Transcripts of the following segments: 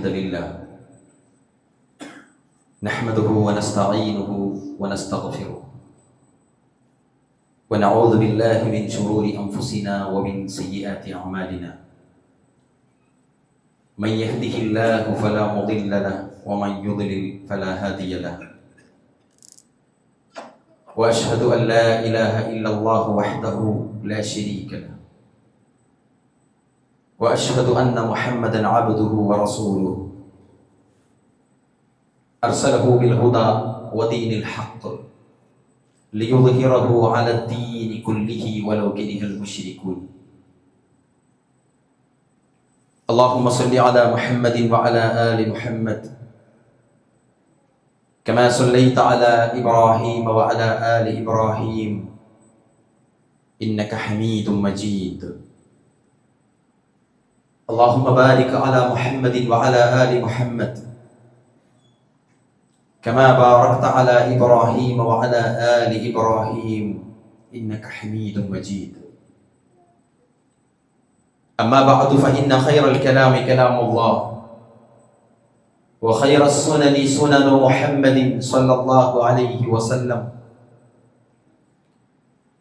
الحمد لله نحمده ونستعينه ونستغفره ونعوذ بالله من شرور أنفسنا ومن سيئات أعمالنا من يهده الله فلا مضل له ومن يضلل فلا هادي له وأشهد أن لا إله إلا الله وحده لا شريك له وأشهد أن محمدًا عبده ورسوله أرسله بالهدى ودين الحق ليظهره على الدين كله ولو كره المشركون اللهم صل على محمد وعلى آل محمد كما صليت على إبراهيم وعلى آل إبراهيم إنك حميد مجيد اللهم بارك على محمد وعلى آل محمد كما باركت على إبراهيم وعلى آل إبراهيم إنك حميد مجيد أما بعد فإن خير الكلام كلام الله وخير السنن سنن محمد صلى الله عليه وسلم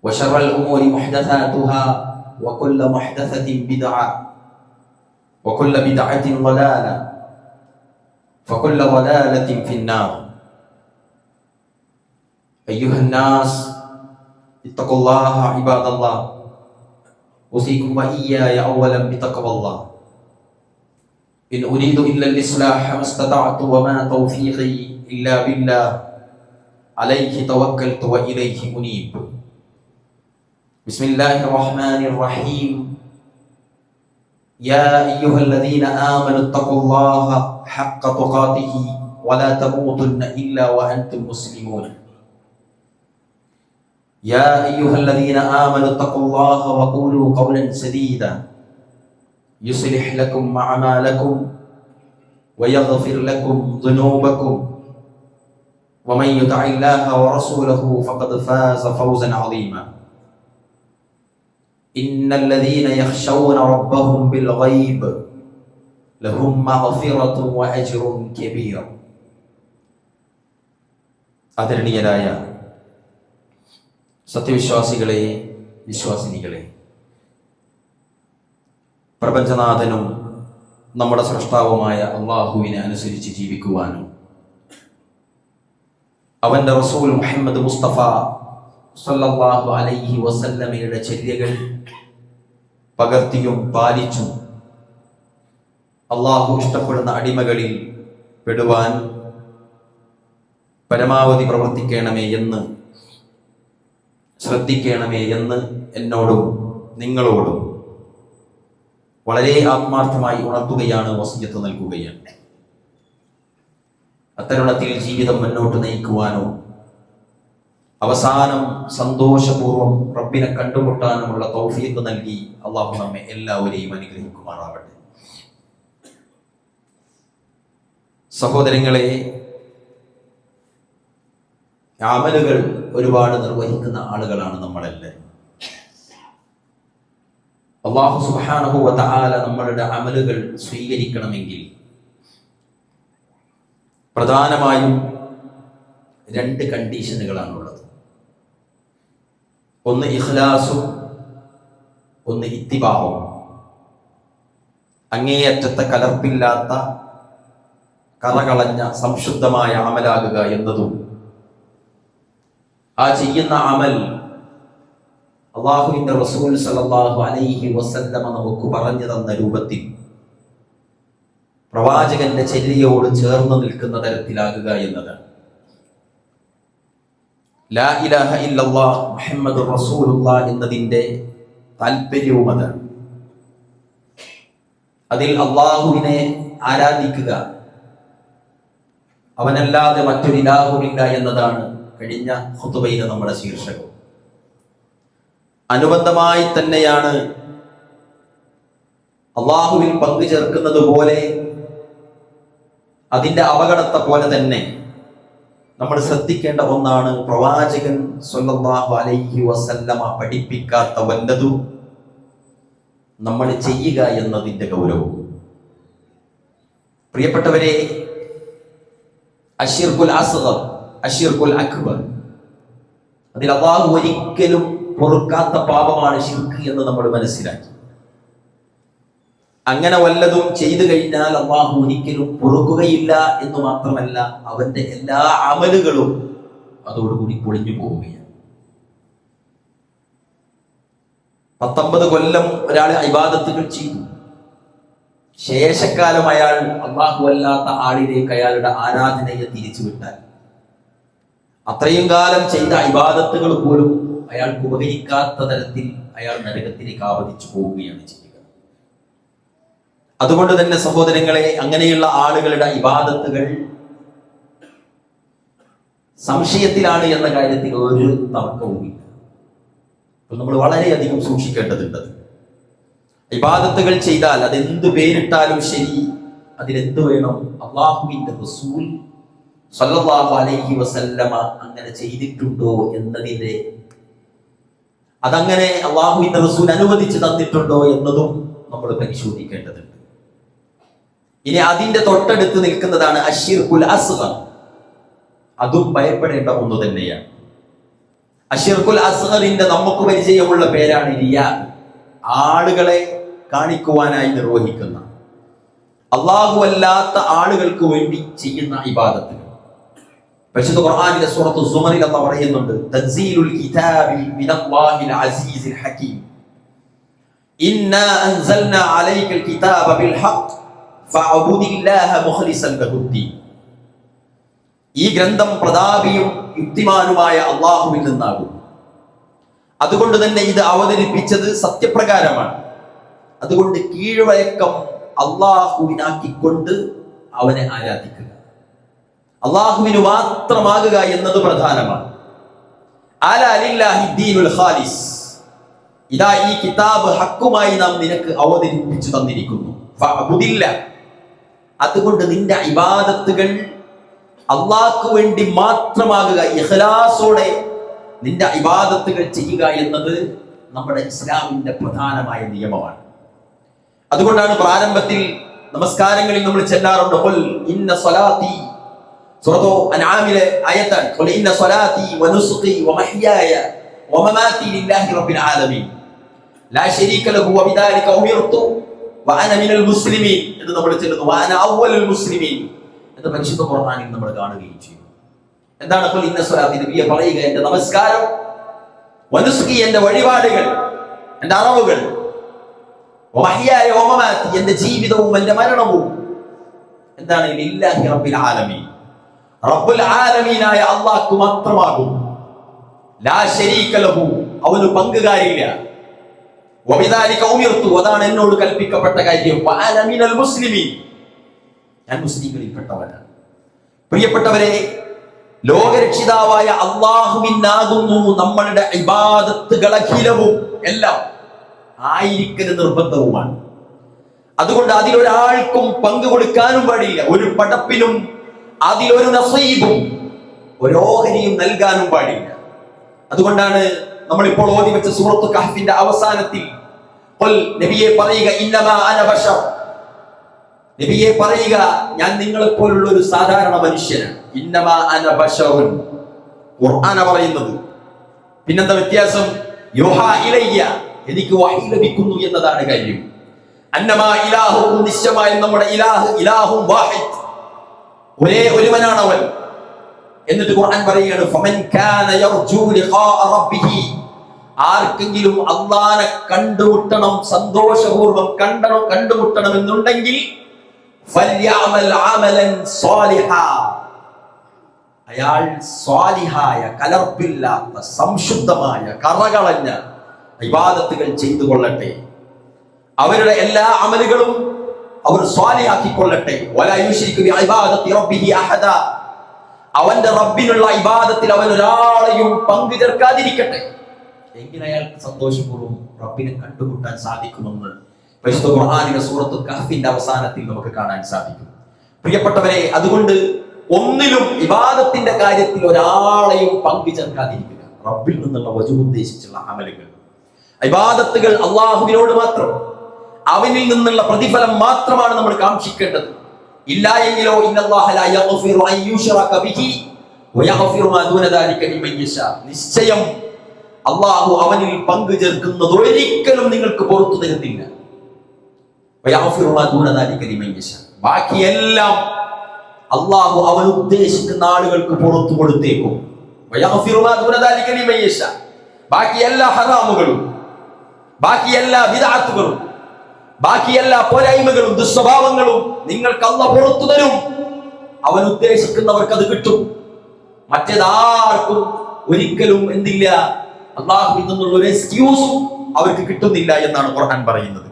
وشر الأمور محدثاتها وكل محدثة بدعة وكل بدعة ضلالة فكل ضلالة في النار أيها الناس اتقوا الله عباد الله أوصيكم وإياي أولا بتقوى الله إن أريد إلا الإصلاح ما استطعت وما توفيقي إلا بالله عليه توكلت وإليه أنيب بسم الله الرحمن الرحيم يا أيها الذين آمنوا اتقوا الله حق تقاته ولا تموتن إلا وأنتم مسلمون يا أيها الذين آمنوا اتقوا الله وقولوا قولا سديدا يصلح لكم أعمالكم ويغفر لكم ذنوبكم ومن يطع الله ورسوله فقد فاز فوزا عظيما إن الذين يخشون ربهم بالغيب لهم مغفرة وأجر كبير ആദരണീയരായ സത്യവിശ്വാസികളെ വിശ്വാസിനികളെ, പ്രപഞ്ചനാഥനും നമ്മുടെ സ്രഷ്ടാവുമായ അള്ളാഹുവിനെ അനുസരിച്ച് ജീവിക്കുവാനും അവന്റെ റസൂൽ മുഹമ്മദ് മുസ്തഫ സല്ലല്ലാഹു അലൈഹി വസല്ലമയുടെ ചര്യകൾ പകർത്തിയും പാലിച്ചും അള്ളാഹു ഇഷ്ടപ്പെടുന്ന അടിമകളിൽ പെടുവാൻ പരമാവധി പ്രവർത്തിക്കണമേ എന്ന്, ശ്രദ്ധിക്കണമേ എന്ന് എന്നോടും നിങ്ങളോടും വളരെ ആത്മാർത്ഥമായി ഉണർത്തുകയാണ്, വസിയത്ത് നൽകുകയാണ്. അത്തരുണത്തിൽ ജീവിതം മുന്നോട്ട് നയിക്കുവാനോ അവസാനം സന്തോഷപൂർവ്വം റബ്ബിനെ കണ്ടുമുട്ടാനുമുള്ള തൗഫീഖ് നൽകി അള്ളാഹു നമ്മെ എല്ലാവരെയും അനുഗ്രഹിക്കുമാറാവട്ടെ. സഹോദരങ്ങളെ, അമലുകൾ ഒരുപാട് നിർവഹിക്കുന്ന ആളുകളാണ് നമ്മളെല്ലാവരും. അല്ലാഹു സുബ്ഹാനഹു വ തആല നമ്മളുടെ അമലുകൾ സ്വീകരിക്കണമെങ്കിൽ പ്രധാനമായും രണ്ട് കണ്ടീഷനുകളാണുള്ളത്. ഒന്ന് ഇഖ്ലാസും ഒന്ന് ഇത്തിബാഉം. അങ്ങേയറ്റത്തെ കലർപ്പില്ലാത്ത കറകളഞ്ഞ സംശുദ്ധമായ അമലാകുക എന്നതും ആ ചെയ്യുന്ന അമൽ അല്ലാഹുവിന്റെ റസൂൽ സല്ലല്ലാഹു അലൈഹി വസല്ലമ നമുക്ക് പറഞ്ഞു തന്ന രൂപത്തിൽ പ്രവാചകന്റെ ചര്യയോട് ചേർന്ന് നിൽക്കുന്ന തരത്തിലാകുക എന്നതാണ്. ലാ ഇലാഹ ഇല്ലല്ലാഹ് മുഹമ്മദുർ റസൂലുള്ളാഹ് എന്നതിന്റെ താല്പര്യവും അതാണ്. അതിൽ അല്ലാഹുവിനെ ആരാധിക്കുക, അവനല്ലാതെ മറ്റൊരു ഇലാഹുമില്ല എന്നതാണ് കഴിഞ്ഞ ഖുതുബയിലെ നമ്മുടെ ശീർഷകം. അനുബന്ധമായി തന്നെയാണ് അല്ലാഹുവിൽ പങ്കു ചേർക്കുന്നത് പോലെ അതിന്റെ അപകടത്തെ പോലെ തന്നെ നമ്മൾ ശ്രദ്ധിക്കേണ്ട ഒന്നാണ് പ്രവാചകൻ സ്വല്ലല്ലാഹു അലൈഹി വസല്ലമ പഠിപ്പിക്കാത്ത വല്ലതും നമ്മൾ ചെയ്യുക എന്നതിന്റെ ഗൗരവം. പ്രിയപ്പെട്ടവരെ, അശ്ശിർകുൽ അസ്ഗർ, അശ്ശിർകുൽ അക്ബർ, അതിൽ അല്ലാഹു ഒരിക്കലും പൊറുക്കാത്ത പാപമാണ് ശിർക്ക് എന്ന് നമ്മൾ മനസ്സിലാക്കി. അങ്ങനെ വല്ലതും ചെയ്തു കഴിഞ്ഞാൽ അല്ലാഹു ഒരിക്കലും പൊറുക്കുകയില്ല എന്ന് മാത്രമല്ല, അവന്റെ എല്ലാ അമലുകളും അതോടുകൂടി പൊളിഞ്ഞു പോവുകയാണ്. 19 കൊല്ലം ഒരാൾ ഇബാദത്തുകൾ ചെയ്തു, ശേഷക്കാലം അയാൾ അല്ലാഹു അല്ലാത്ത ആളിലേക്ക് അയാളുടെ ആരാധനയെ തിരിച്ചുവിട്ടാൽ അത്രയും കാലം ചെയ്ത ഇബാദത്തുകൾ പോലും അയാൾക്ക് ഉപകരിക്കാത്ത തരത്തിൽ അയാൾ നരകത്തിലേക്ക് ആവതിച്ചു പോവുകയാണ് ചെയ്യുക. അതുകൊണ്ട് തന്നെ സഹോദരങ്ങളെ, അങ്ങനെയുള്ള ആളുകളുടെ ഇബാദത്തുകൾ സംശയത്തിലാണ് എന്ന കാര്യത്തിൽ ഒരു തർക്കവുമില്ല. നമ്മൾ വളരെയധികം സൂക്ഷിക്കേണ്ടതുണ്ട്. ഇബാദത്തുകൾ ചെയ്താൽ അതെന്ത് പേരിട്ടാലും ശരി, അതിലെന്ത് വേണം? അല്ലാഹുവിന്റെ റസൂൽ സല്ലല്ലാഹു അലൈഹി വസല്ലമ അങ്ങനെ ചെയ്തിട്ടുണ്ടോ എന്നതിന്റെ, അതങ്ങനെ അല്ലാഹുവിന്റെ റസൂൽ അനുവദിച്ചു തന്നിട്ടുണ്ടോ എന്നതും നമ്മൾ പരിശോധിക്കേണ്ടതുണ്ട്. ഇനി അതിന്റെ തൊട്ടടുത്ത് നിൽക്കുന്നതാണ് അശ്ശിർകുൽ അസ്ഗർ. അതും ഭയപ്പെടേണ്ട ഒന്ന് തന്നെയാണ്. അശ്ശിർകുൽ അസ്ഗറിന്റെ നമുക്ക് പരിചയമുള്ള പേരാണ് റിയാ. ആളുകളെ കാണിക്കുവാനായി നിർവഹിക്കുന്ന, അല്ലാഹു അല്ലാത്ത ആളുകൾക്ക് വേണ്ടി ചെയ്യുന്ന ഇബാദത്തുകൾ. പരിശുദ്ധ ഖുർആനിലെ സൂറത്തു സുമറിൽ അല്ലാഹു പറയുന്നുണ്ട്, തൻസീലുൽ കിതാബി മിനല്ലാഹിൽ അസീസിൽ ഹകീം, ഇന്നാ അൻസൽനാ അലൈക്കൽ കിതാബ ബിൽ ഹഖ് ഫഅബ്ദില്ലാഹ മുഖ്ലിസൻ ലഹുദ്ദീൻ. ഈ ഗ്രന്ഥം പ്രതാപിയും യുക്തിമാനുമായ അല്ലാഹുവിൽ നിന്നാകും. അതുകൊണ്ട് തന്നെ ഇത് അവതരിപ്പിച്ചത് സത്യപ്രകാരമാണ്. അതുകൊണ്ട് കീഴ്വഴക്കം അല്ലാഹുവിനാക്കിക്കൊണ്ട് അവനെ ആരാധിക്കുക, അല്ലാഹുവിന് മാത്രമാകുക എന്നത് പ്രധാനമാണ്. അലാ ലില്ലാഹി ദീനുൽ ഖാലിസ്. ഇതാ ഈ കിതാബ് ഹക്കുമായി നാം നിനക്ക് അവതരിപ്പിച്ചു തന്നിരിക്കുന്നു. ഫഅബ്ദില്ല. അതുകൊണ്ട് നിന്റെ ഇബാദത്തുകൾ അല്ലാഹുവിന് വേണ്ടി മാത്രമാകുക, ഇഖ്ലാസോടെ നിന്റെ ഇബാദത്തുകൾ ചെയ്യുക എന്നത് നമ്മുടെ ഇസ്ലാമിന്റെ പ്രധാനമായ നിയമമാണ്. അതുകൊണ്ടാണ് പ്രാരംഭത്തിൽ നമസ്കാരങ്ങളിൽ നമ്മൾ ചെല്ലാറുണ്ട്, ഖുൽ ഇന്ന സ്വലാത്തി, സൂറത്തു അൻആമിലെ ആയത്താണ്, ഖുൽ ഇന്ന സ്വലാത്തി വനുസുഖി വമഹ്യായ വമമാതി ലില്ലാഹി റബ്ബിൽ ആലമീൻ ലാ ശരീക ലഹു വബിദാലിക ഉമിർതു വഅന മിനൽ മുസ്ലിമീൻ എന്ന് നമ്മൾ ചൊല്ലുന്നു. വഅന അവ്വലുൽ മുസ്ലിമീൻ എന്ന് പരിശുദ്ധ ഖുർആനിൽ നമ്മൾ കാണുകയും ചെയ്യും. എന്താണ് ഖുൽ ഇന്ന സ്വലാത്തി? നബിയെ പറയുക, എന്റെ നമസ്കാരം, വനുസുഖി എന്റെ വഴിപാടുകൾ, എന്റെ അറവുകൾ, വമഹ്യായ വമമാതി എന്റെ ജീവിതവും എന്റെ മരണവും എന്താണ്? ലില്ലാഹി റബ്ബിൽ ആലമീൻ, റബ്ബുൽ ആലമീനായ അല്ലാഹു മാത്രമാകും. ലാ ശരീക ലഹു, അവന് പങ്കുകാരില്ല. വബിദാലിക ഉമിർതു, അതാണ് എന്നോട് കൽപ്പിക്കപ്പെട്ട കാര്യം. വഅന മിനൽ മുസ്ലിമീൻ, ഞാൻ മുസ്ലിങ്ങളിൽപ്പെട്ടവനാണ്. പ്രിയപ്പെട്ടവരെ, ലോകരക്ഷിതാവായ അല്ലാഹുവിനാകുന്നു നമ്മളുടെ ഇബാദത്തുകളഖിലവും എല്ലാം ആയിരിക്കൽ നിർബന്ധവുമാണ്. അതുകൊണ്ട് അതിലൊരാൾക്കും പങ്കു കൊടുക്കാനും പാടില്ല. ഒരു പടപ്പിനും അതിലൊരു നസീബും ഒരു ഓഹരിയും നൽകാനും പാടില്ല. അതുകൊണ്ടാണ് നമ്മളിപ്പോൾ ഓതി വെച്ച സൂറത്തു കഹ്ഫിന്റെ അവസാനത്തിൽ ഖുൽ, നബിയെ പറയുക, ഇന്നമാ അന ബശർ, നബിയെ പറയുക, ഞാൻ നിങ്ങളെപ്പോലുള്ള ഒരു സാധാരണ മനുഷ്യനാണ്. ഇന്നമാ അന ബശറുൻ, ഖുർആന പറയുന്നത്. പിന്നെന്താ വ്യത്യാസം? യുഹാ ഇലയ്യ, എനിക്ക് വഹി ലഭിക്കുന്നു എന്നതാണ് കാര്യം. അന്നമാ ഇലാഹുക്കും, നിശ്ചയമായും നമ്മുടെ ഇലാഹ് ഇലാഹും വാഹിദ്, ഒരേ ഒരുവനാണ് അവൻ. എന്നിട്ട് ഖുർആൻ പറയുകയാണ്, ഫമൻ കാന യർജു ലിഖാഅ റബ്ബിഹി, ആർക്കെങ്കിലും അല്ലാഹനെ കണ്ടുമുട്ടണം, സന്തോഷപൂർവ്വം കണ്ടുമുട്ടണം എന്നുണ്ടെങ്കിൽ ഫൽയഅമൽ അമലൻ സ്വാലിഹാ, അയാൾ സ്വാലിഹായ, കലർപ്പില്ലാത്ത, സംശുദ്ധമായ, കറകളഞ്ഞ ഇബാദത്തുകൾ ചെയ്തു കൊള്ളട്ടെ. അവരുടെ എല്ലാ അമലുകളും അവർ സ്വാലിഹാക്കിക്കൊള്ളട്ടെ. വലാ യുശ്രികു ബിഇബാദത്തി റബ്ബിഹി അഹദ, അവന്റെ റബ്ബിനുള്ള ഇബാദത്തിൽ അവൻ ഒരാളെയും പങ്കു ചേർക്കാതിരിക്കട്ടെ. എങ്ങനെ അയാൾക്ക് സന്തോഷപൂർവ്വം റബ്ബിനെ കണ്ടുമുട്ടാൻ സാധിക്കുമെന്ന് പരിശുദ്ധ ഖുർആനിലെ സൂറത്തു കഹ്ഫിന്റെ അവസാനത്തിൽ നമുക്ക് കാണാൻ സാധിക്കും. പ്രിയപ്പെട്ടവരെ, അതുകൊണ്ട് ഒന്നിലും ഇബാദത്തിന്റെ കാര്യത്തിൽ ഒരാളെയും പങ്കു ചേർക്കാതിരിക്കുക. റബ്ബിൽ നിന്നുള്ള വജു ഉദ്ദേശിച്ചുള്ള അമലുകൾ, ഇബാദത്തുകൾ അല്ലാഹുവിനോട് മാത്രം, അവനിൽ നിന്നുള്ള പ്രതിഫലം മാത്രമാണ് നമ്മൾ കാക്ഷിക്കേണ്ടത്. ഇല്ല എങ്കിലോ ഇന്നല്ലാഹ ലാ യഗ്ഫിറു അൻ യുശ്റക ബിഹി വയഗ്ഫിറു മാ ദൂന ദാലിക ലിമൻ യശാ. നിശ്ചയം അല്ലാഹു അവനിൽ പങ്കു ചേർക്കുന്നത് ഒരിക്കലും നിങ്ങൾക്ക് പുറത്തു തരുന്നില്ല. വയഗ്ഫിറു മാ ദൂന ദാലിക ലിമൻ യശാ. ബാക്കിയെല്ലാം അല്ലാഹു അവൻ ഉദ്ദേശിക്കുന്ന ആളുകൾക്ക് പുറത്തു കൊടുത്തേക്കും. വയഗ്ഫിറു മാ ദൂന ദാലിക ലിമൻ യശാ. ബാക്കി എല്ലാ ഹറാമുകളും, ബാക്കി എല്ലാ ബിദ്അത്തുകളും, ബാക്കി എല്ലാ പോരായ്മകളും ദുസ്വഭാവങ്ങളും നിങ്ങൾക്ക് അല്ലാഹു പുറത്തു തരും. അവൻ ഉദ്ദേശിക്കുന്നവർക്ക് അത് കിട്ടും. മറ്റേതാർക്കും ഒരിക്കലും എന്തില്ല, അല്ലാഹുവിൽ നിന്നുള്ള ഒരു എക്സ്ക്യൂസും അവർക്ക് കിട്ടുന്നില്ല എന്നാണ് ഖുർആൻ പറയുന്നത്.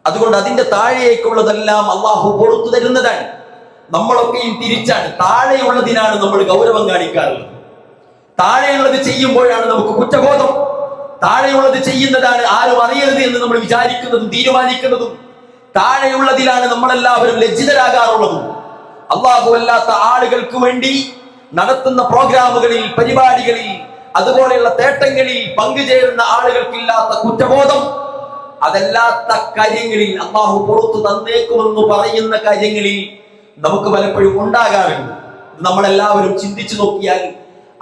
അതുകൊണ്ട് അതിന്റെ താഴേക്കുള്ളതെല്ലാം അല്ലാഹു പുറത്തു തരുന്നതാണ്. നമ്മളൊക്കെയും തിരിച്ചാണ്, താഴെയുള്ളതിനാണ് നമ്മൾ ഗൗരവം കാണിക്കാറുള്ളത്. താഴെയുള്ളത് ചെയ്യുമ്പോഴാണ് നമുക്ക് കുറ്റബോധം. താഴെയുള്ളത് ചെയ്യുന്നതാണ് ആരും അറിയരുത് എന്ന് നമ്മൾ വിചാരിക്കുന്നതും തീരുമാനിക്കുന്നതും. താഴെയുള്ളതിലാണ് നമ്മളെല്ലാവരും ലജ്ജിതരാകാറുള്ളതും. അല്ലാഹു അല്ലാത്ത ആളുകൾക്ക് വേണ്ടി നടത്തുന്ന പ്രോഗ്രാമുകളിൽ, പരിപാടികളിൽ, അതുപോലെയുള്ള തേട്ടങ്ങളിൽ പങ്കുചേരുന്ന ആളുകൾക്കില്ലാത്ത കുറ്റബോധം, അതല്ലാത്ത കാര്യങ്ങളിൽ അല്ലാഹു പുറത്തു തന്നേക്കുമെന്ന് പറയുന്ന കാര്യങ്ങളിൽ നമുക്ക് പലപ്പോഴും ഉണ്ടാകാറുണ്ട്. നമ്മളെല്ലാവരും ചിന്തിച്ചു നോക്കിയാൽ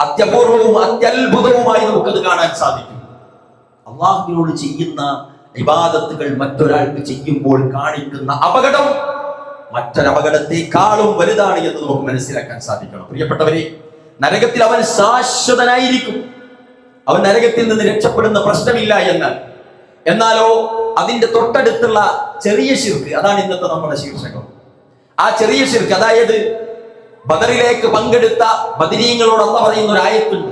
അത്യപൂർവവും അത്യത്ഭുതവുമായി നമുക്കത് കാണാൻ സാധിക്കും. അല്ലാഹുവിനോട് ചെയ്യുന്ന ഇബാദത്തുകൾ മറ്റൊരാൾക്ക് ചെയ്യുമ്പോൾ കാണിക്കുന്ന അപകടം മറ്റൊരപകടത്തെക്കാളും വലുതാണ് എന്ന് നമുക്ക് മനസ്സിലാക്കാൻ സാധിക്കണം. പ്രിയപ്പെട്ടവരെ, നരകത്തിൽ അവൻ ശാശ്വതനായിരിക്കും. അവൻ നരകത്തിൽ നിന്ന് രക്ഷപ്പെടുന്ന പ്രശ്നമില്ല എന്നാലോ അതിന്റെ തൊട്ടടുത്തുള്ള ചെറിയ ശിർക്ക്, അതാണ് ഇന്നത്തെ നമ്മുടെ ശീർഷകം. ആ ചെറിയ ശിർക്ക്, അതായത് ബദറിലേക്ക് പങ്കെടുത്ത ബദരീങ്ങളോട് അല്ലാഹു പറയുന്ന ഒരു ആയത്തുണ്ട്.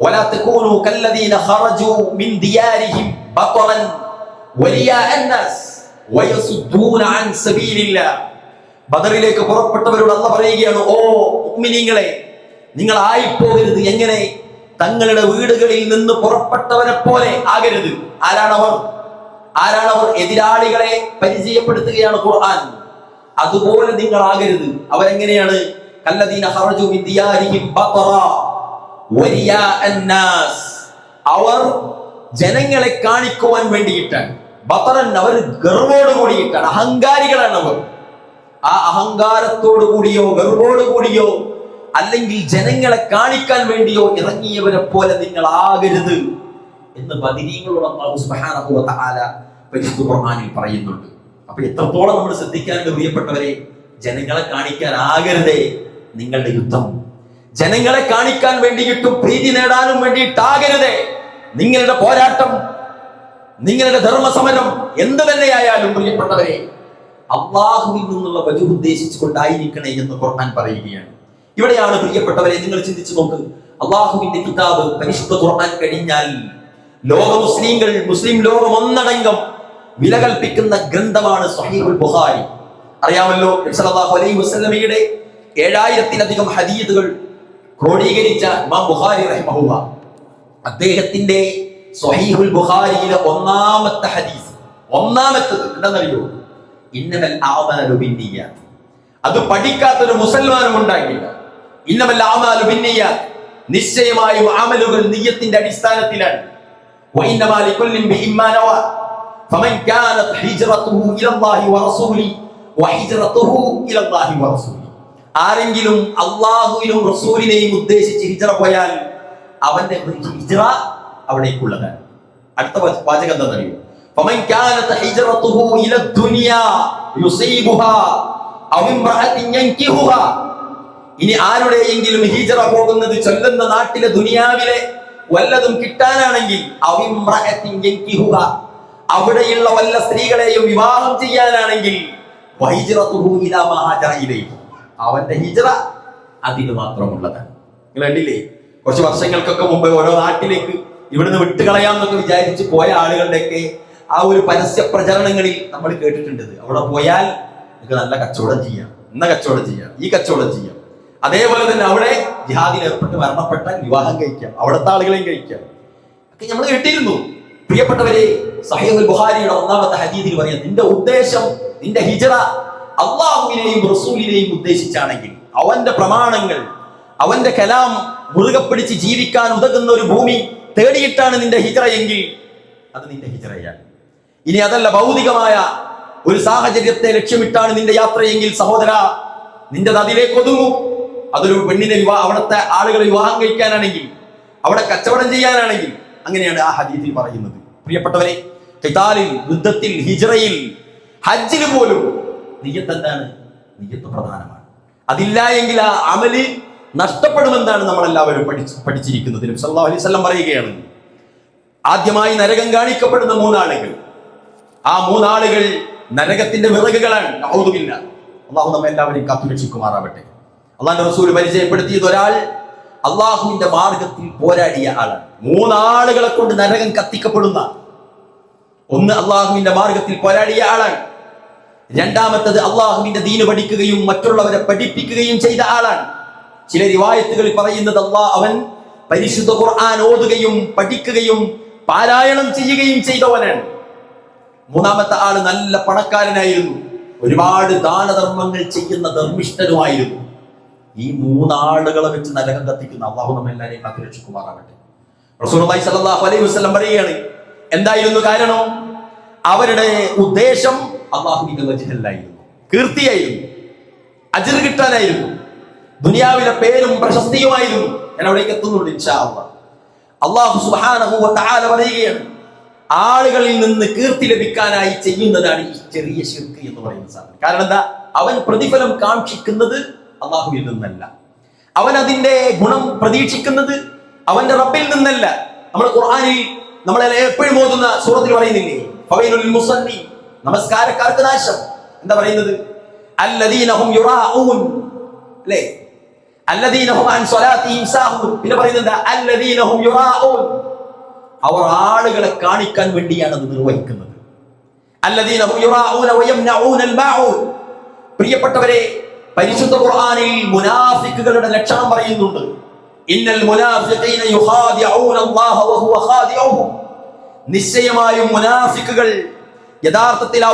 വലാ തകൂനു കല്ലദീന ഖറജു മിൻ ദിയാരിഹിം ബത്റൻ വരിയാഅ അന്നാസ് വയസുദ്ദൂന അൻ സബീലില്ലാഹ്. ബദറിലേക്ക് പുറപ്പെട്ടവരോട് അല്ലാഹു പറയുകയാണ്, ഓ മുഅ്മിനീങ്ങളെ, നിങ്ങൾ ആയിപ്പോകരുത്. എങ്ങനെ? തങ്ങളുടെ വീടുകളിൽ നിന്ന് പുറപ്പെട്ടവരെ പോലെ ആകരുത്. ആരാണവർ? എതിരാളികളെ പരിചയപ്പെടുത്തുകയാണ് ഖുർആൻ. അതുപോലെ നിങ്ങൾ ആകരുത്. അവരെങ്ങനെയാണ്? കല്ലദീന ഖറജു മിൻ ദിയാരിഹിം ബത്റ വരിയാഅ അന്നാസ്. അവർ ജനങ്ങളെ കാണിക്കുവാൻ വേണ്ടിയിട്ടാണ്. ബത്റൻ, അവർ ഗർവോട് കൂടിയിട്ടാണ്, അഹങ്കാരികളാണ് അവർ. ആ അഹങ്കാരത്തോടു കൂടിയോ ഗർവോട് കൂടിയോ അല്ലെങ്കിൽ ജനങ്ങളെ കാണിക്കാൻ വേണ്ടിയോ ഇറങ്ങിയവരെ പോലെ നിങ്ങൾ ആകരുത് എന്ന് ബദരീങ്ങളോട് അല്ലാഹു സുബ്ഹാനഹു വ തആല പരിശുദ്ധ ഖുർആനിൽ പറയുന്നുണ്ട്. അപ്പൊ എത്രത്തോളം നമ്മൾ ശ്രദ്ധിക്കാനുണ്ട് പ്രിയപ്പെട്ടവരെ. ജനങ്ങളെ കാണിക്കാൻ ആകരുതേ നിങ്ങളുടെ യുദ്ധം. ജനങ്ങളെ കാണിക്കാൻ വേണ്ടിയിട്ടും പ്രീതി നേടാനും വേണ്ടിയിട്ടാകരുതേ നിങ്ങളുടെ പോരാട്ടം, നിങ്ങളുടെ ധർമ്മസമരം. എന്ത് തന്നെയായാലും പ്രിയപ്പെട്ടവരെ, അല്ലാഹുവിൽ നിന്നുള്ള വജു ഉദ്ദേശിച്ചുകൊണ്ടായിരിക്കണേ എന്ന് ഖുർആൻ പറയുകയാണ്. ഇവിടെയാണ് പ്രിയപ്പെട്ടവരെ നിങ്ങൾ ചിന്തിച്ചു നോക്ക്. അല്ലാഹുവിന്റെ കിതാബ് പരിശുദ്ധ ഖുർആൻ കഴിഞ്ഞാൽ മുസ്ലിം ലോകം ഒന്നടങ്കം വില കൽപ്പിക്കുന്ന ഗ്രന്ഥമാണ് സ്വഹീഹുൽ ബുഖാരി. അറിയാമല്ലോ, സല്ലല്ലാഹു അലൈഹി വസല്ലമയുടെ 7000-ലധികം ഹദീസുകൾ ക്രോഡീകരിച്ച ഇമാം ബുഖാരി റഹിമഹുല്ലാ, അദ്ദേഹത്തിന്റെ സ്വഹീഹുൽ ബുഖാരിയിലെ ഒന്നാമത്തെ ഹദീസ്, ഒന്നാമത്തത് എന്താണെന്നറിയോ? ഇന്നമൽ അഅ്മാലു ബിന്നിയ്യാത്ത്. അത് പഠിക്കാത്തൊരു മുസൽമാനും ഉണ്ടാകില്ല. ഇന്നമൽ അഅ്മാലു ബിന്നിയ്യാത്ത്, നിശ്ചയമായും അമലുകൾ നിയ്യത്തിന്റെ അടിസ്ഥാനത്തിലാണ്. വഇന്നമാ ലികുല്ലി ബിഹിമ്മാ നവാ ഫമൻ കാനത് ഹിജ്റതുഹു ഇലല്ലാഹി വറസൂലി വഹിജ്റതുഹു ഇലല്ലാഹി വറസൂലി. ആരെങ്കിലും അല്ലാഹുവിനും റസൂലിനെയും ഉദ്ദേശിച്ച് ഹിജ്റ പോയാൽ അവന്റെ ഹിജ്റ അവിടേക്കുള്ളതാണ്. അടുത്ത വാചകം എന്താണെന്നറിയോ? ഫമൻ കാനത് ഹിജ്റതുഹു ഇല ദുനിയാ യുസീബുഹാ അവ ഇംറഅത്തിൻ യൻകിഹുഹാ. ഇനി ആരുടെയെങ്കിലും ഹിജ്റ പോകുന്നത് ചൊല്ലുന്ന നാട്ടിലെ ദുനിയാവിലെ വല്ലതും കിട്ടാനാണെങ്കിൽ അവ ഇംറഅത്തിൻ യൻകിഹുഹാ, അവിടെയുള്ള വല്ല സ്ത്രീകളെയും വിവാഹം ചെയ്യാനാണെങ്കിൽ വഹിജ്റതുഹു ഇലാ മാ ഹാജറ ഇലൈഹി, അവന്റെ ഹിജ്റ അതിന് മാത്രമുള്ളതാണ്. നിങ്ങൾ കണ്ടില്ലേ, കുറച്ച് വർഷങ്ങൾക്കൊക്കെ മുമ്പ് ഓരോ നാട്ടിലേക്ക് ഇവിടുന്ന് വിട്ടുകളയാമെന്നൊക്കെ വിചാരിച്ച് പോയ ആളുകളുടെയൊക്കെ ആ ഒരു പരസ്യ പ്രചരണങ്ങളിൽ നമ്മൾ കേട്ടിട്ടുണ്ട്. അവിടെ പോയാൽ നിങ്ങൾക്ക് നല്ല കച്ചവടം ചെയ്യാം, ഇന്ന കച്ചവടം ചെയ്യാം, ഈ കച്ചവടം ചെയ്യാം. അതേപോലെ തന്നെ അവിടെ ജിഹാദിൽ ഏർപ്പെട്ട് മരണപ്പെട്ടാൽ വിവാഹം കഴിക്കാം, അവിടുത്തെ ആളുകളെയും കഴിക്കാം ഒക്കെ നമ്മൾ കേട്ടിരുന്നു. പ്രിയപ്പെട്ടവരെ, സഹീഹുൽ ബുഖാരിയുടെ ഒന്നാമത്തെ ഹദീസിൽ പറയാം, നിന്റെ ഉദ്ദേശം, നിന്റെ ഹിജ്റ അല്ലാഹുവിനെയും റസൂലിനെയും ഉദ്ദേശിച്ചാണെങ്കിൽ, അവന്റെ പ്രമാണങ്ങൾ, അവന്റെ കലാം മുറുകെ പിടിച്ച് ജീവിക്കാൻ ഉതകുന്ന ഒരു ഭൂമി തേടിയിട്ടാണ് നിന്റെ ഹിജ്റ എങ്കിൽ അത് നിന്റെ ഹിജ്റയാണ്. ഇനി അതല്ല, ഭൗതികമായ ഒരു സാഹചര്യത്തെ ലക്ഷ്യമിട്ടാണ് നിന്റെ യാത്രയെങ്കിൽ സഹോദര, നിന്റെ അതിലേക്ക് ഒതുങ്ങും. അതൊരു പെണ്ണിനെ അവിടുത്തെ ആളുകളെ വിവാഹം കഴിക്കാനാണെങ്കിൽ, അവിടെ കച്ചവടം ചെയ്യാനാണെങ്കിൽ, അങ്ങനെയാണ് ആ ഹദീസിൽ പറയുന്നത്. പ്രിയപ്പെട്ടവരെ, ഖിതാലിൽ, യുദ്ധത്തിൽ, ഹിജ്റയിൽ, ഹജ്ജിൽ പോലും നിയ്യത്ത് എന്താണ്? നിയ്യത്ത് പ്രധാനമാണ്. അതില്ല എങ്കിൽ ആ അമല് നഷ്ടപ്പെടുമെന്നാണ് നമ്മളെല്ലാവരും പഠിച്ചിരിക്കുന്നത്. നബി സല്ലല്ലാഹു അലൈഹി വസല്ലം പറയുകയാണ്, ആദ്യമായി നരകം കാണിക്കപ്പെടുന്ന 3 ആളുകൾ, ആ 3 ആളുകൾ നരകത്തിന്റെ വിറകുകളാണ്. നഊദുബില്ല. അള്ളാഹു നമ്മെ എല്ലാവരെയും കാത്തുരക്ഷിക്കുമാറാവട്ടെ. അള്ളാഹുവിന്റെ റസൂൽ പരിചയപ്പെടുത്തിയത് ഒരാൾ അള്ളാഹുവിന്റെ മാർഗത്തിൽ പോരാടിയ ആളാണ്. 3 ആളുകളെ കൊണ്ട് നരകം കത്തിക്കപ്പെടുന്ന, ഒന്ന് അള്ളാഹുവിന്റെ മാർഗത്തിൽ പോരാടിയ ആളാണ്. രണ്ടാമത്തത് അള്ളാഹുവിന്റെ ദീന് പഠിക്കുകയും മറ്റുള്ളവരെ പഠിപ്പിക്കുകയും ചെയ്ത ആളാണ്. ചില റിവായത്തുകളിൽ പറയുന്നത് അവൻ പരിശുദ്ധ ഖുർആൻ ഓതുകയും പഠിക്കുകയും പാരായണം ചെയ്യുകയും ചെയ്തവനാണ്. മൂന്നാമത്തെ ആള് നല്ല പണക്കാരനായിരുന്നു, ഒരുപാട് ദാനധർമ്മങ്ങൾ ചെയ്യുന്ന ധർമ്മിഷ്ഠനുമായിരുന്നു. ഈ 3 ആളുകളെ വെച്ച് നരകം കത്തിക്കുന്ന അള്ളാഹു നമ്മെല്ലാരെയും കാത്തുരക്ഷിക്കുമാറാവട്ടെ. റസൂലുള്ളാഹി സ്വല്ലല്ലാഹു അലൈഹി വസല്ലം പറയുകയാണ്, എന്തായിരുന്നു കാരണം? അവരുടെ ഉദ്ദേശം അള്ളാഹുവിന്റെ വജ്ഹല്ലായിരുന്നു, കീർത്തിയായിരുന്നു, അജ്ർ കിട്ടാനായിരുന്നു, ദുനിയാവിലെ പേരും പ്രശസ്തിയുമായിരുന്നു. ഞാൻ അവിടേക്ക് എത്തുന്നുണ്ട് ഇൻഷാ അല്ലാഹ്. അള്ളാഹു സുബ്ഹാനഹു വ തആല പറയുകയാണ്, ആളുകളിൽ നിന്ന് കീർത്തി ലഭിക്കാനായി ചെയ്യുന്നതാണ് ഈ ചെറിയ ശിർക്ക് എന്ന് പറയുന്ന സാധനം. കാരണം എന്താ? അവൻ പ്രതിഫലം കാക്ഷിക്കുന്നത് അള്ളാഹുവിൽ നിന്നല്ല, അവൻ അതിന്റെ ഗുണം പ്രതീക്ഷിക്കുന്നത് അവന്റെ റബ്ബിൽ നിന്നല്ല. നമ്മൾ ഖുർആനിൽ നമ്മളെ എപ്പോഴും ഓതുന്ന സൂറത്തിൽ പറയുന്നില്ലേ, ഫവൈലുൽ മുസല്ലി, നമസ്കാരക്കാർക്ക് നാശം. എന്താ പറയുന്നത്? അല്ലദീന ഹും യുറാഊൻ, അല്ലേ? അല്ലദീന ഹും അൻ സ്വലാത്തിഹിം സാഹൂൻ. പിന്നെ പറയുന്നത് അല്ലദീന ഹും യുറാഊൻ, അവർ ആളുകളെ കാണിക്കാൻ വേണ്ടിയാണ് അത് നിർവഹിക്കുന്നത്. അല്ലദീന ഹും യുറാഊന വയംനഊനൽ മാഊൻ. പ്രിയപ്പെട്ടവരെ, പരിശുദ്ധ ഖുർആനിൽ മുനാഫിക്കുകളുടെ ലക്ഷണം പറയുന്നുണ്ട്. ഇന്നൽ മുനാഫിഖീന യുഖാദിഊന അല്ലാഹ വഹുവ ഖാദിഉഹും. നിശ്ചയമായും മുനാഫിക്കുകൾ യഥാർത്ഥത്തിൽ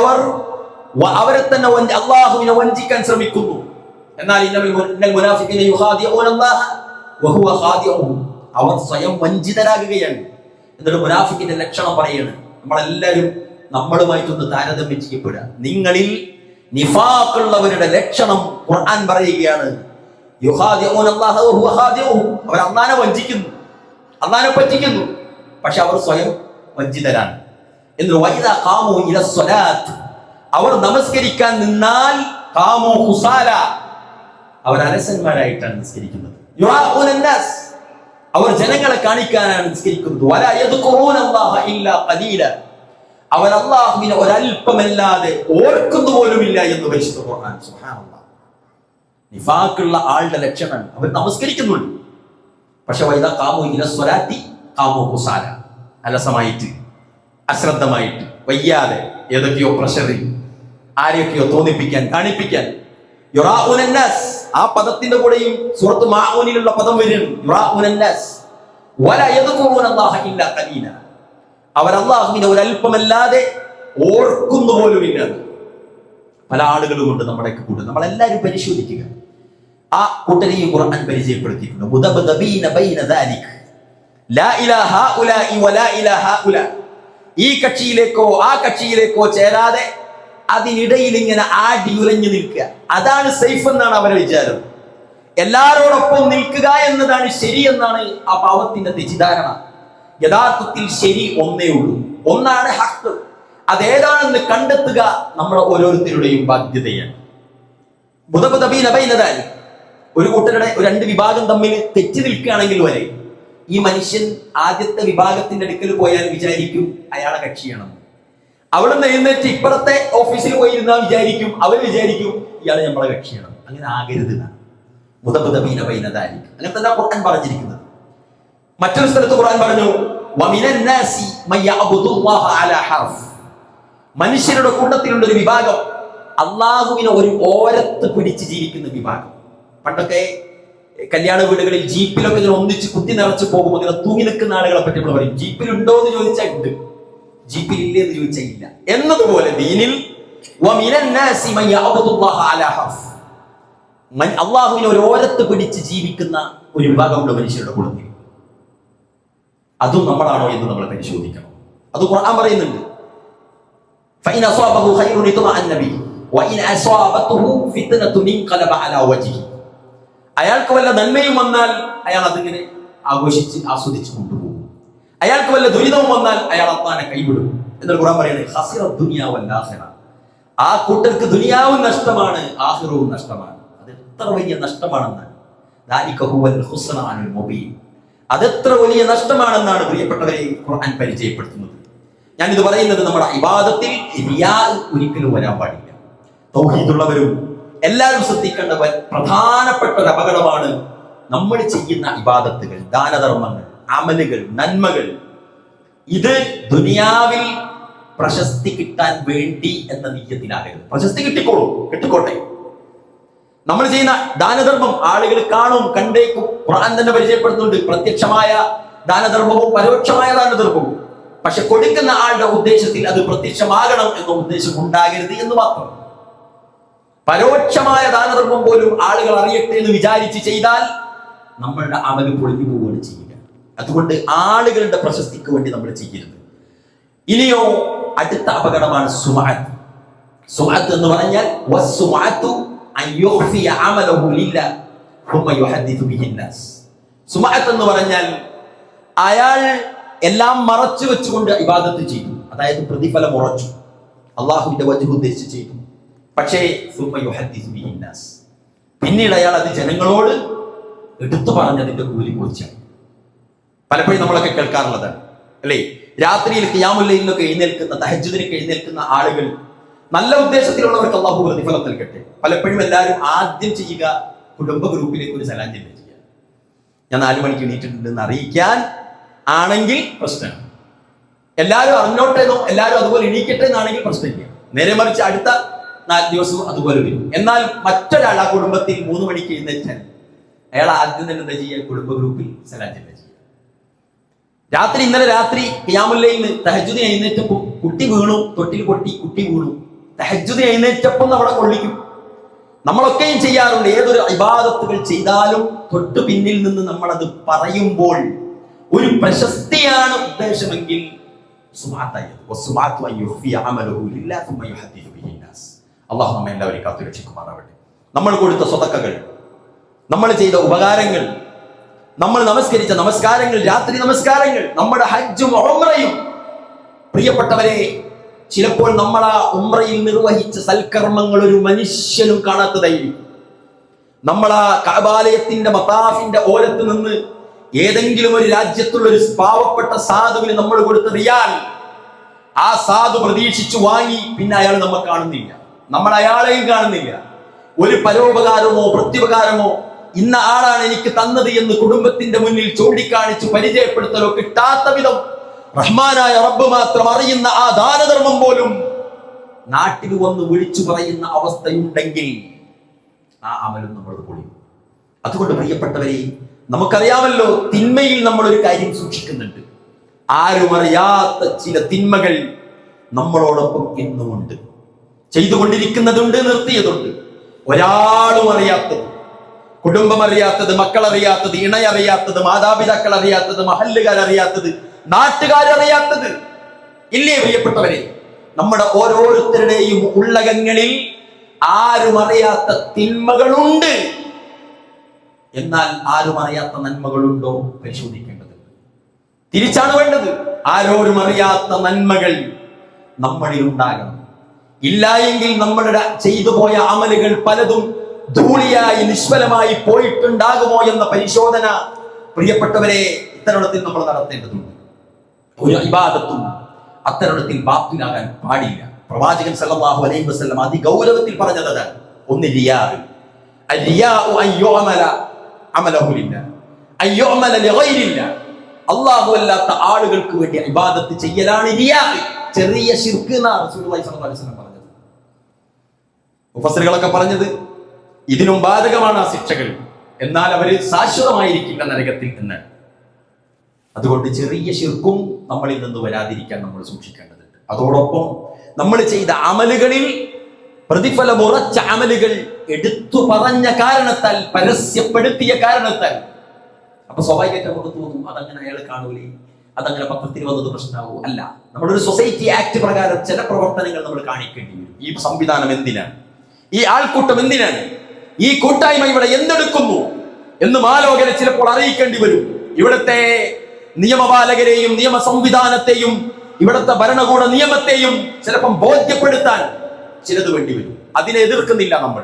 അവരെ തന്നെ അല്ലാഹുവിനെ വഞ്ചിക്കാൻ ശ്രമിക്കുന്നു. എന്നാൽ ഇന്നൽ മുനാഫിഖീന യുഖാദിഊന അല്ലാഹ വഹുവ ഖാദിഉഹും, അവർ സ്വയം വഞ്ചിതരാകുകയാണ്. എന്നിട്ട് മുനാഫിക്കിന്റെ ലക്ഷണം പറയാണ്. നമ്മളെല്ലാവരും നമ്മളുമായിട്ടൊന്ന് താരതമ്യം ചെയ്യപ്പെടുക. നിങ്ങളിൽ നിഫാഖുള്ളവരുടെ ലക്ഷണം ഖുർആൻ പറയുകയാണ്, യുഖാദിഊന അല്ലാഹ വഹുവ ഖാദിഉഹും. അവർ അല്ലാഹുവിനെ വഞ്ചിക്കുന്നു, അല്ലാഹുവിനെ പറ്റിക്കുന്നു, പക്ഷെ അവർ സ്വയം വഞ്ചിതരാണ്. എന്ന് വൈദാ ഖാമു ഇലസ്സലാത്ത്, അവർ നമസ്കരിക്കാൻ നിന്നാൽ ഖാമു ഖുസാല, അവർ അലസന്മാരായിട്ടാണ് നിസ്കരിക്കുന്നത്. യുറാഊനന്നാസ്, അവർ ജനങ്ങളെ കാണിക്കാനാണ് നിസ്കരിക്കുന്നത്. വലാ യദ്കുറൂന അല്ലാഹ ഇല്ലാ ഖലീല, അവർ അല്ലാഹുവിനെ ഒരൽപ്പമല്ലാതെ ഓർക്കുന്നു പോലുമില്ല എന്ന് പരിശുദ്ധ ഖുർആൻ. സുബ്ഹാനല്ലാഹ്. നിഫാഖുള്ള ആളുടെ ലക്ഷണം, അവർ നമസ്കരിക്കുന്നുണ്ട്, പക്ഷെ വൈദാ ഖാമു ഇലസ്സലാത്തി ഖാമു ഖുസാല, അലസമായിട്ട്, അശ്രദ്ധമായിട്ട്, വയ്യാതെ, ഏതൊക്കെയോ പ്രഷറിൽ ആരെയൊക്കെയോ തോന്നിപ്പിക്കാൻ, കാണിപ്പിക്കാൻ. യുറാഊനന്നാസ്, ആ പദത്തിന്റെ കൂടെയും സൂറത്ത് മാഊനിലുള്ള പദം വരുന്നു. യുറാഊനന്നാസ് വലാ യദ്കുറൂന അല്ലാഹ ഇല്ലാ ഖലീല, അവർ അല്ലാഹുവിനെ ഒരൽപ്പമല്ലാതെ ഓർക്കുന്നു പോലുമില്ല. പല ആളുകളും കൊണ്ട് നമ്മുടെ കൂടെ, നമ്മളെല്ലാവരും പരിശോധിക്കുക. ആ കൂട്ടരെയും ഖുർആൻ പരിചയപ്പെടുത്തിയിട്ടുണ്ട്. മുദബ്ദബീന ബൈന ദാലിക, ലാ ഇലാഹ ഹഉലാഇ വലാ ഇലാഹ ഹഉലാ, ഈ കക്ഷിയിലേക്കോ ആ കക്ഷിയിലേക്കോ ചേരാതെ അതിനിടയിൽ ഇങ്ങനെ ആടിയുലഞ്ഞു നിൽക്കുക, അതാണ് സേഫ് എന്നാണ് അവരുടെ വിചാരം. എല്ലാരോടൊപ്പം നിൽക്കുക എന്നതാണ് ശരി എന്നാണ് ആ പാവത്തിന്റെ തെറ്റിദ്ധാരണ. യഥാർത്ഥത്തിൽ ശരി ഒന്നേ ഉള്ളൂ, ഒന്നാണ് ഹഖ്. അതേതാണെന്ന് കണ്ടെത്തുക നമ്മുടെ ഓരോരുത്തരുടെയും ബാധ്യതയാണ്. ഒരു കൂട്ടരുടെ 2 വിഭാഗം തമ്മിൽ തെറ്റി നിൽക്കുകയാണെങ്കിൽ വരെ ഈ മനുഷ്യൻ ആദ്യത്തെ വിഭാഗത്തിന്റെ അടുക്കൽ പോയാൽ വിചാരിക്കും അയാളെ കക്ഷിയാണെന്ന്. അവിടുന്ന് എഴുന്നേറ്റ് ഇപ്പുറത്തെ ഓഫീസിൽ പോയിരുന്നാൽ വിചാരിക്കും, അവർ വിചാരിക്കും ഇയാളെ നമ്മളെ കക്ഷിയാണ്. അങ്ങനെ ആകരുത്. അങ്ങനെ തന്നെ ഖുർആൻ പറഞ്ഞിരിക്കുന്നത്. മറ്റൊരു സ്ഥലത്ത് ഖുർആൻ പറഞ്ഞു, മനുഷ്യരുടെ കൂട്ടത്തിലുള്ള ഒരു വിഭാഗം അള്ളാഹുവിനെ ഒരു ഓരത്ത് പിടിച്ച് ജീവിക്കുന്ന വിഭാഗം. പണ്ടൊക്കെ കല്യാണ വീടുകളിൽ ജീപ്പിലൊക്കെ ഇങ്ങനെ ഒന്നിച്ച് കുത്തി നിറച്ച് പോകുമ്പോൾ ഇങ്ങനെ തൂങ്ങി നിൽക്കുന്ന ആളുകളെ പറ്റി നമ്മൾ പറയും. ജീപ്പിലുണ്ടോ എന്ന് ചോദിച്ചാൽ ഉണ്ട്, ജീപ്പിൽ ഇല്ലേ എന്ന് ചോദിച്ചാൽ ഇല്ല എന്നതുപോലെ ദീനിൽ അള്ളാഹുവിനെ ഒരു ഓരത്ത് പിടിച്ച് ജീവിക്കുന്ന ഒരു വിഭാഗമുണ്ട് മനുഷ്യരുടെ കൂട്ടത്തിൽ. അതും നമ്മളാണോ എന്ന് നമ്മൾ പരിശോധിക്കണം. അത് ഖുർആൻ പറയുന്നുണ്ട്. അയാൾക്ക് വല്ല നന്മയും വന്നാൽ അയാൾ അതിങ്ങനെ ആഘോഷിച്ച് ആസ്വദിച്ച് കൊണ്ടുപോകും. അയാൾക്ക് വല്ല ദുരിതവും വന്നാൽ അയാൾ അള്ളാനെ കൈവിടും. എന്നൊരു ഖുർആൻ പറയുന്നത് ഖസിറ ദുനിയ വൽ ആഖിറ. ആ കൂട്ടർക്ക് ദുനിയാവും നഷ്ടമാണ്, ആഖിറവും നഷ്ടമാണ്. അത് എത്ര വലിയ നഷ്ടമാണെന്നാണ്. ദാലിക ഹുവൽ ഖുസ്റാനുൽ മുബീൻ. അതെത്ര വലിയ നഷ്ടമാണെന്നാണ് പ്രിയപ്പെട്ടവരെ ഖുർആൻ പരിചയപ്പെടുത്തുന്നത്. ഞാൻ ഇത് പറയുന്നത് നമ്മുടെ ഇബാദത്തിൽ റിയാ ഒരിക്കലും വരാൻ പാടില്ല. തൗഹീദുള്ളവരും എല്ലാവരും ശ്രദ്ധിക്കേണ്ട പ്രധാനപ്പെട്ട ഒരു അപകടമാണ് നമ്മൾ ചെയ്യുന്ന ഇബാദത്തുകൾ, ദാനധർമ്മങ്ങൾ, അമലുകൾ, നന്മകൾ. ഇത് ദുനിയാവിൽ പ്രശസ്തി കിട്ടാൻ വേണ്ടി എന്ന നീയത്തിലാകരുത്. പ്രശസ്തി കിട്ടിക്കോട്ടെ. നമ്മൾ ചെയ്യുന്ന ദാനധർമ്മം ആളുകൾ കാണും, കണ്ടേക്കും. ഖുർആൻ തന്നെ പരിചയപ്പെടുത്തുന്നുണ്ട് പ്രത്യക്ഷമായ ദാനധർമ്മവും പരോക്ഷമായ ദാനധർമ്മവും. പക്ഷെ കൊടുക്കുന്ന ആളുടെ ഉദ്ദേശത്തിൽ അത് പ്രത്യക്ഷമാകണം എന്ന ഉദ്ദേശം ഉണ്ടാകരുത് എന്ന് മാത്രം. പരോക്ഷമായ ദാനധർമ്മം പോലും ആളുകൾ അറിയട്ടെ എന്ന് വിചാരിച്ച് ചെയ്താൽ നമ്മളുടെ അമല് പൊളിഞ്ഞു പോവുകയാണ് ചെയ്യുക. അതുകൊണ്ട് ആളുകളുടെ പ്രശസ്തിക്ക് വേണ്ടി നമ്മൾ ചെയ്യരുത്. ഇനിയോ അടുത്ത അപകടമാണ് സുമഅത്ത്. സുമഅത്ത് എന്ന് പറഞ്ഞാൽ വസ്സുമഅത്തു അൻ യുഖ്ഫിയ അമലഹു ലില്ലാഹ് ثم يحدث به الناس. സുമഅത്ത് എന്ന് പറഞ്ഞാൽ അയാൾ എല്ലാം മറച്ചു വെച്ചുകൊണ്ട് ഇബാദത്ത് ചെയ്തു, അതായത് പ്രതിഫലം ഉറച്ചു, അള്ളാഹുവിന്റെ വജ്ഹ് ഉദ്ദേശിച്ച് ചെയ്തു. പക്ഷേ ثم يحدث به الناس, പിന്നീട് അയാൾ അത് ജനങ്ങളോട് എടുത്തു പറഞ്ഞതിന്റെ കൂലി പോയിച്ചാണ്. പലപ്പോഴും നമ്മളൊക്കെ കേൾക്കാറുള്ളതാണ് അല്ലേ? രാത്രിയിൽ ഖിയാമുൽ ലൈലിനൊക്കെ എഴുന്നേൽക്കുന്ന, തഹജ്ജുദിനൊക്കെ എഴുന്നേൽക്കുന്ന ആളുകൾ, നല്ല ഉദ്ദേശത്തിലുള്ളവർക്ക് അള്ളാഹു പ്രതിഫലം നൽകട്ടെ. പലപ്പോഴും എല്ലാവരും ആദ്യം ചെയ്യുക കുടുംബ ഗ്രൂപ്പിലേക്ക് ഒരു സലാം ചെല്ലുക ചെയ്യുക. ഞാൻ 4 മണിക്ക് എണീറ്റിട്ടുണ്ടെന്ന് അറിയിക്കാൻ ആണെങ്കിൽ പ്രശ്നമാണ്. എല്ലാവരും അറിഞ്ഞോട്ടേന്നോ എല്ലാവരും അതുപോലെ എണീക്കട്ടെ എന്നാണെങ്കിൽ പ്രശ്നമില്ല. നേരെ മറിച്ച് അടുത്ത 4 ദിവസവും അതുപോലെ വരും. എന്നാൽ മറ്റൊരാൾ ആ കുടുംബത്തിൽ 3 മണിക്ക് എഴുന്നേറ്റാൽ അയാൾ ആദ്യം തന്നെ എന്താ ചെയ്യുക? കുടുംബ ഗ്രൂപ്പിൽ സലാം ചെല്ലുക ചെയ്യുക. ഇന്നലെ രാത്രി ഖിയാമുൽ ലൈലിന് തഹജ്ജുദിന് എഴുന്നേറ്റപ്പോൾ കുട്ടി വീണു, തൊട്ടിൽ പൊട്ടി, കുട്ടി വീണു. തഹജ്ജുദിന് എഴുന്നേറ്റപ്പോൾ നമ്മളെ കൊള്ളിക്കും. നമ്മളൊക്കെയും ചെയ്യാറുണ്ട്. ഏതൊരു ഇബാദത്തുകൾ ചെയ്താലും തൊട്ടു പിന്നിൽ നിന്ന് നമ്മളത് പറയുമ്പോൾ ഒരു പ്രശസ്തിയാണ് ഉദ്ദേശമെങ്കിൽ അള്ളാഹു നമ്മെ എല്ലാവരെയും കാത്തു രക്ഷിക്കുമാറാവട്ടെ. നമ്മൾ കൊടുത്ത സ്വതക്കകൾ, നമ്മൾ ചെയ്ത ഉപകാരങ്ങൾ, നമ്മൾ നമസ്കരിച്ച നമസ്കാരങ്ങൾ, രാത്രി നമസ്കാരങ്ങൾ, നമ്മുടെ ഹജ്ജും ഉംറയും, പ്രിയപ്പെട്ടവരെ, ചിലപ്പോൾ നമ്മൾ ആ ഉംറയിൽ നിർവഹിച്ച സൽക്കർമ്മങ്ങൾ ഒരു മനുഷ്യനും കാണാത്തതായിരിക്കും. നമ്മൾ ആ കഅബാലയത്തിന്റെ മതാഫിന്റെ ഓരത്ത് നിന്ന് ഏതെങ്കിലും ഒരു രാജ്യത്തുള്ള ഒരു പാവപ്പെട്ട സാധുവിന് നമ്മൾ കൊടുത്ത റിയാൽ ആ സാധു പ്രതീക്ഷിച്ചു വാങ്ങി, പിന്നെ അയാൾ നമ്മെ കാണുന്നില്ല, നമ്മൾ അയാളെയും കാണുന്നില്ല. ഒരു പരോപകാരമോ പ്രത്യുപകാരമോ ഇന്ന ആളാണ് എനിക്ക് തന്നത് എന്ന് കുടുംബത്തിന്റെ മുന്നിൽ ചൂണ്ടിക്കാണിച്ച് പരിചയപ്പെടുത്തലോ കിട്ടാത്ത വിധം റഹ്മാനായ റബ്ബ് മാത്രം അറിയുന്ന ആ ദാനധർമ്മം പോലും നാട്ടിൽ വന്ന് വിളിച്ചു പറയുന്ന അവസ്ഥയുണ്ടെങ്കിൽ ആ അമലും നമ്മൾ പൊളിയും. അതുകൊണ്ട് പ്രിയപ്പെട്ടവരെ, നമുക്കറിയാമല്ലോ തിന്മയിൽ നമ്മൾ ഒരു കാര്യം സൂക്ഷിക്കുന്നുണ്ട്. ആരും അറിയാത്ത ചില തിന്മകൾ നമ്മളോടൊപ്പം എന്നുമുണ്ട്. ചെയ്തുകൊണ്ടിരിക്കുന്നതുണ്ട്, നിർത്തിയതുണ്ട്. ഒരാളും അറിയാത്തത്, കുടുംബം അറിയാത്തത്, മക്കൾ അറിയാത്തത്, ഇണയറിയാത്തത്, മാതാപിതാക്കൾ അറിയാത്തത്, മഹല്ലുകാർ അറിയാത്തത്, നാട്ടുകാരറിയാത്തത് ഇല്ലേ പ്രിയപ്പെട്ടവരെ? നമ്മുടെ ഓരോരുത്തരുടെയും ഉള്ളകങ്ങളിൽ ആരും അറിയാത്ത തിന്മകളുണ്ട്. എന്നാൽ ആരും അറിയാത്ത നന്മകളുണ്ടോ പരിശോധിക്കേണ്ടതുണ്ട്. തിരിച്ചാണ് വേണ്ടത്. ആരോരും അറിയാത്ത നന്മകൾ നമ്മളിൽ ഉണ്ടാകണം. ഇല്ല എങ്കിൽ നമ്മളുടെ ചെയ്തു പോയ അമലുകൾ പലതും ധൂളിയായി നിഷ്ഫലമായി പോയിട്ടുണ്ടാകുമോ എന്ന പരിശോധന പ്രിയപ്പെട്ടവരെ ഇത്തരണത്തിൽ നമ്മൾ നടത്തേണ്ടതുണ്ട്. ഒരു ഇബാദത്തും അത്തരണത്തിൽ ബാത്തിലാകാൻ പാടില്ല. പ്രവാചകൻ സല്ലല്ലാഹു അലൈഹി വസല്ലം അതിഗൗരവത്തിൽ പറഞ്ഞതാണ്, ഒന്ന് റിയാഅ്. അരിയാഉ അയ്യുഅമല അമലഹു ലില്ലാഹ് അയ്യുഅമല ലിഗൈരില്ലാഹ്. അല്ലാഹു അല്ലാത്ത ആളുകൾക്ക് വേണ്ടി ഇബാദത്ത് ചെയ്യലാണ് റിയാഅ്. ചെറിയ ശിർക്ക് എന്നാണ് റസൂലുള്ളാഹി സ്വല്ലല്ലാഹു അലൈഹി വസല്ലം പറഞ്ഞത്. മുഫസ്സിറുകളൊക്കെ പറഞ്ഞത് ഇതിനും ബാധകമാണ് ആ ശിക്ഷകൾ. എന്നാൽ അവര് ശാശ്വതമായിരിക്കില്ല നരകത്തിൽ എന്ന്. അതുകൊണ്ട് ചെറിയ ശിർക്കും നമ്മളിൽ നിന്ന് വരാതിരിക്കാൻ നമ്മൾ സൂക്ഷിക്കേണ്ടതുണ്ട്. അതോടൊപ്പം നമ്മൾ ചെയ്ത അമലുകളിൽ പ്രതിഫലം ഉറച്ച അമലുകൾ എടുത്തു പറഞ്ഞ കാരണത്താൽ, പരസ്യപ്പെടുത്തിയ കാരണത്താൽ, അപ്പൊ സ്വാഭാവികമായിട്ട് നമുക്ക് തോന്നും അതങ്ങനെ അയാൾ കാണൂലേ, അതങ്ങനെ പത്രത്തിൽ വന്നത് പ്രശ്നമാവൂ. അല്ല, നമ്മുടെ ഒരു സൊസൈറ്റി ആക്ട് പ്രകാരം ചില പ്രവർത്തനങ്ങൾ നമ്മൾ കാണിക്കേണ്ടി വരും. ഈ സംവിധാനം എന്തിനാണ്? ഈ ആൾക്കൂട്ടം എന്തിനാണ്, ഈ കൂട്ടായ്മ ഇവിടെ എന്തെടുക്കുന്നു എന്ന് മാലോകരെ ചിലപ്പോൾ അറിയിക്കേണ്ടി വരും. ഇവിടുത്തെ നിയമപാലകരെയും നിയമ സംവിധാനത്തെയും ഇവിടുത്തെ ഭരണകൂട നിയമത്തെയും ചിലപ്പം ബോധ്യപ്പെടുത്താൻ ചിലത് വേണ്ടി വരും. അതിനെ എതിർക്കുന്നില്ല നമ്മൾ.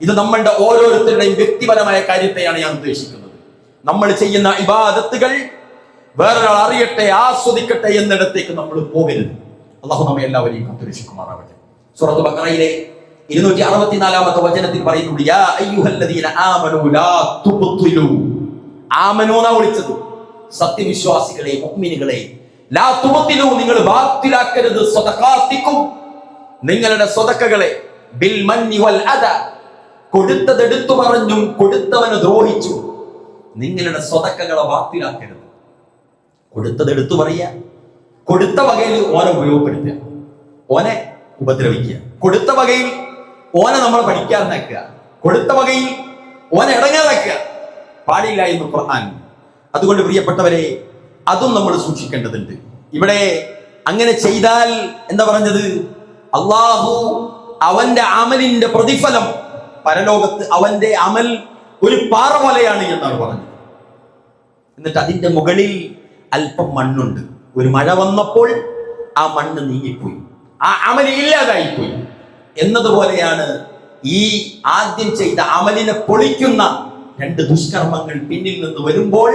ഇത് നമ്മളുടെ ഓരോരുത്തരുടെയും വ്യക്തിപരമായ കാര്യത്തെയാണ് ഞാൻ ഉദ്ദേശിക്കുന്നത്. നമ്മൾ ചെയ്യുന്ന ഇബാദത്തുകൾ വേറൊരാൾ അറിയട്ടെ, ആസ്വദിക്കട്ടെ എന്നിടത്തേക്ക് നമ്മൾ പോകരുത്. അള്ളാഹു നമ്മെ എല്ലാവരെയും കാത്തുരക്ഷിക്കുമാറാവട്ടെ. സൂറത്ത് ബഖറയിലെ 264-ാമത്തെ വചനത്തിൽ പറയുന്നുണ്ട്, യാ അയ്യുഹല്ലദീന ആമനൂ ലാ തുബ്തിലൂ. ആമനൂ എന്നാ വിളിച്ചത്, സത്യവിശ്വാസികളെ, മുഅ്മിനുകളെ. ലാ തുബ്തിലൂ, നിങ്ങൾ ബാത്തിലാക്കരുത്, സദഖാത്തിക്കും, നിങ്ങളുടെ സ്വതക്കകളെ, ബിൽ മന്നി വൽ അദ, കൊടുത്തത് എടുത്തു പറഞ്ഞും കൊടുത്തവന് ദ്രോഹിച്ചു നിങ്ങളുടെ സ്വതക്കകളെ ബാത്തിലാക്കരുത്. കൊടുത്തത് എടുത്തു പറയുക, കൊടുത്ത വകയിൽ ഓനെ ഉപയോഗപ്പെടുത്തുക, ഓനെ ഉപദ്രവിക്കുക, കൊടുത്ത വകയിൽ ഓനെ നമ്മൾ പഠിക്കാതിനാക്കുക, കൊടുത്ത വകയിൽ ഓനെ ഇടങ്ങാതാക്കുക പാടില്ല എന്ന് ഖുർആൻ. അതുകൊണ്ട് പ്രിയപ്പെട്ടവരെ, അതും നമ്മൾ സൂക്ഷിക്കേണ്ടതുണ്ട്. ഇവിടെ അങ്ങനെ ചെയ്താൽ എന്താ പറഞ്ഞത്, അള്ളാഹു അവന്റെ അമലിന്റെ പ്രതിഫലം പരലോകത്ത് അവന്റെ അമൽ ഒരു പാറ പോലെയാണ് എന്നാണ് പറഞ്ഞത്. എന്നിട്ട് അതിന്റെ മുകളിൽ അല്പം മണ്ണുണ്ട്. ഒരു മഴ വന്നപ്പോൾ ആ മണ്ണ് നീങ്ങിപ്പോയി, ആ അമൽ ഇല്ലാതായിപ്പോയി എന്നതുപോലെയാണ് ഈ ആദ്യം ചെയ്ത അമലിനെ പൊളിക്കുന്ന രണ്ട് ദുഷ്കർമ്മങ്ങൾ പിന്നിൽ നിന്ന് വരുമ്പോൾ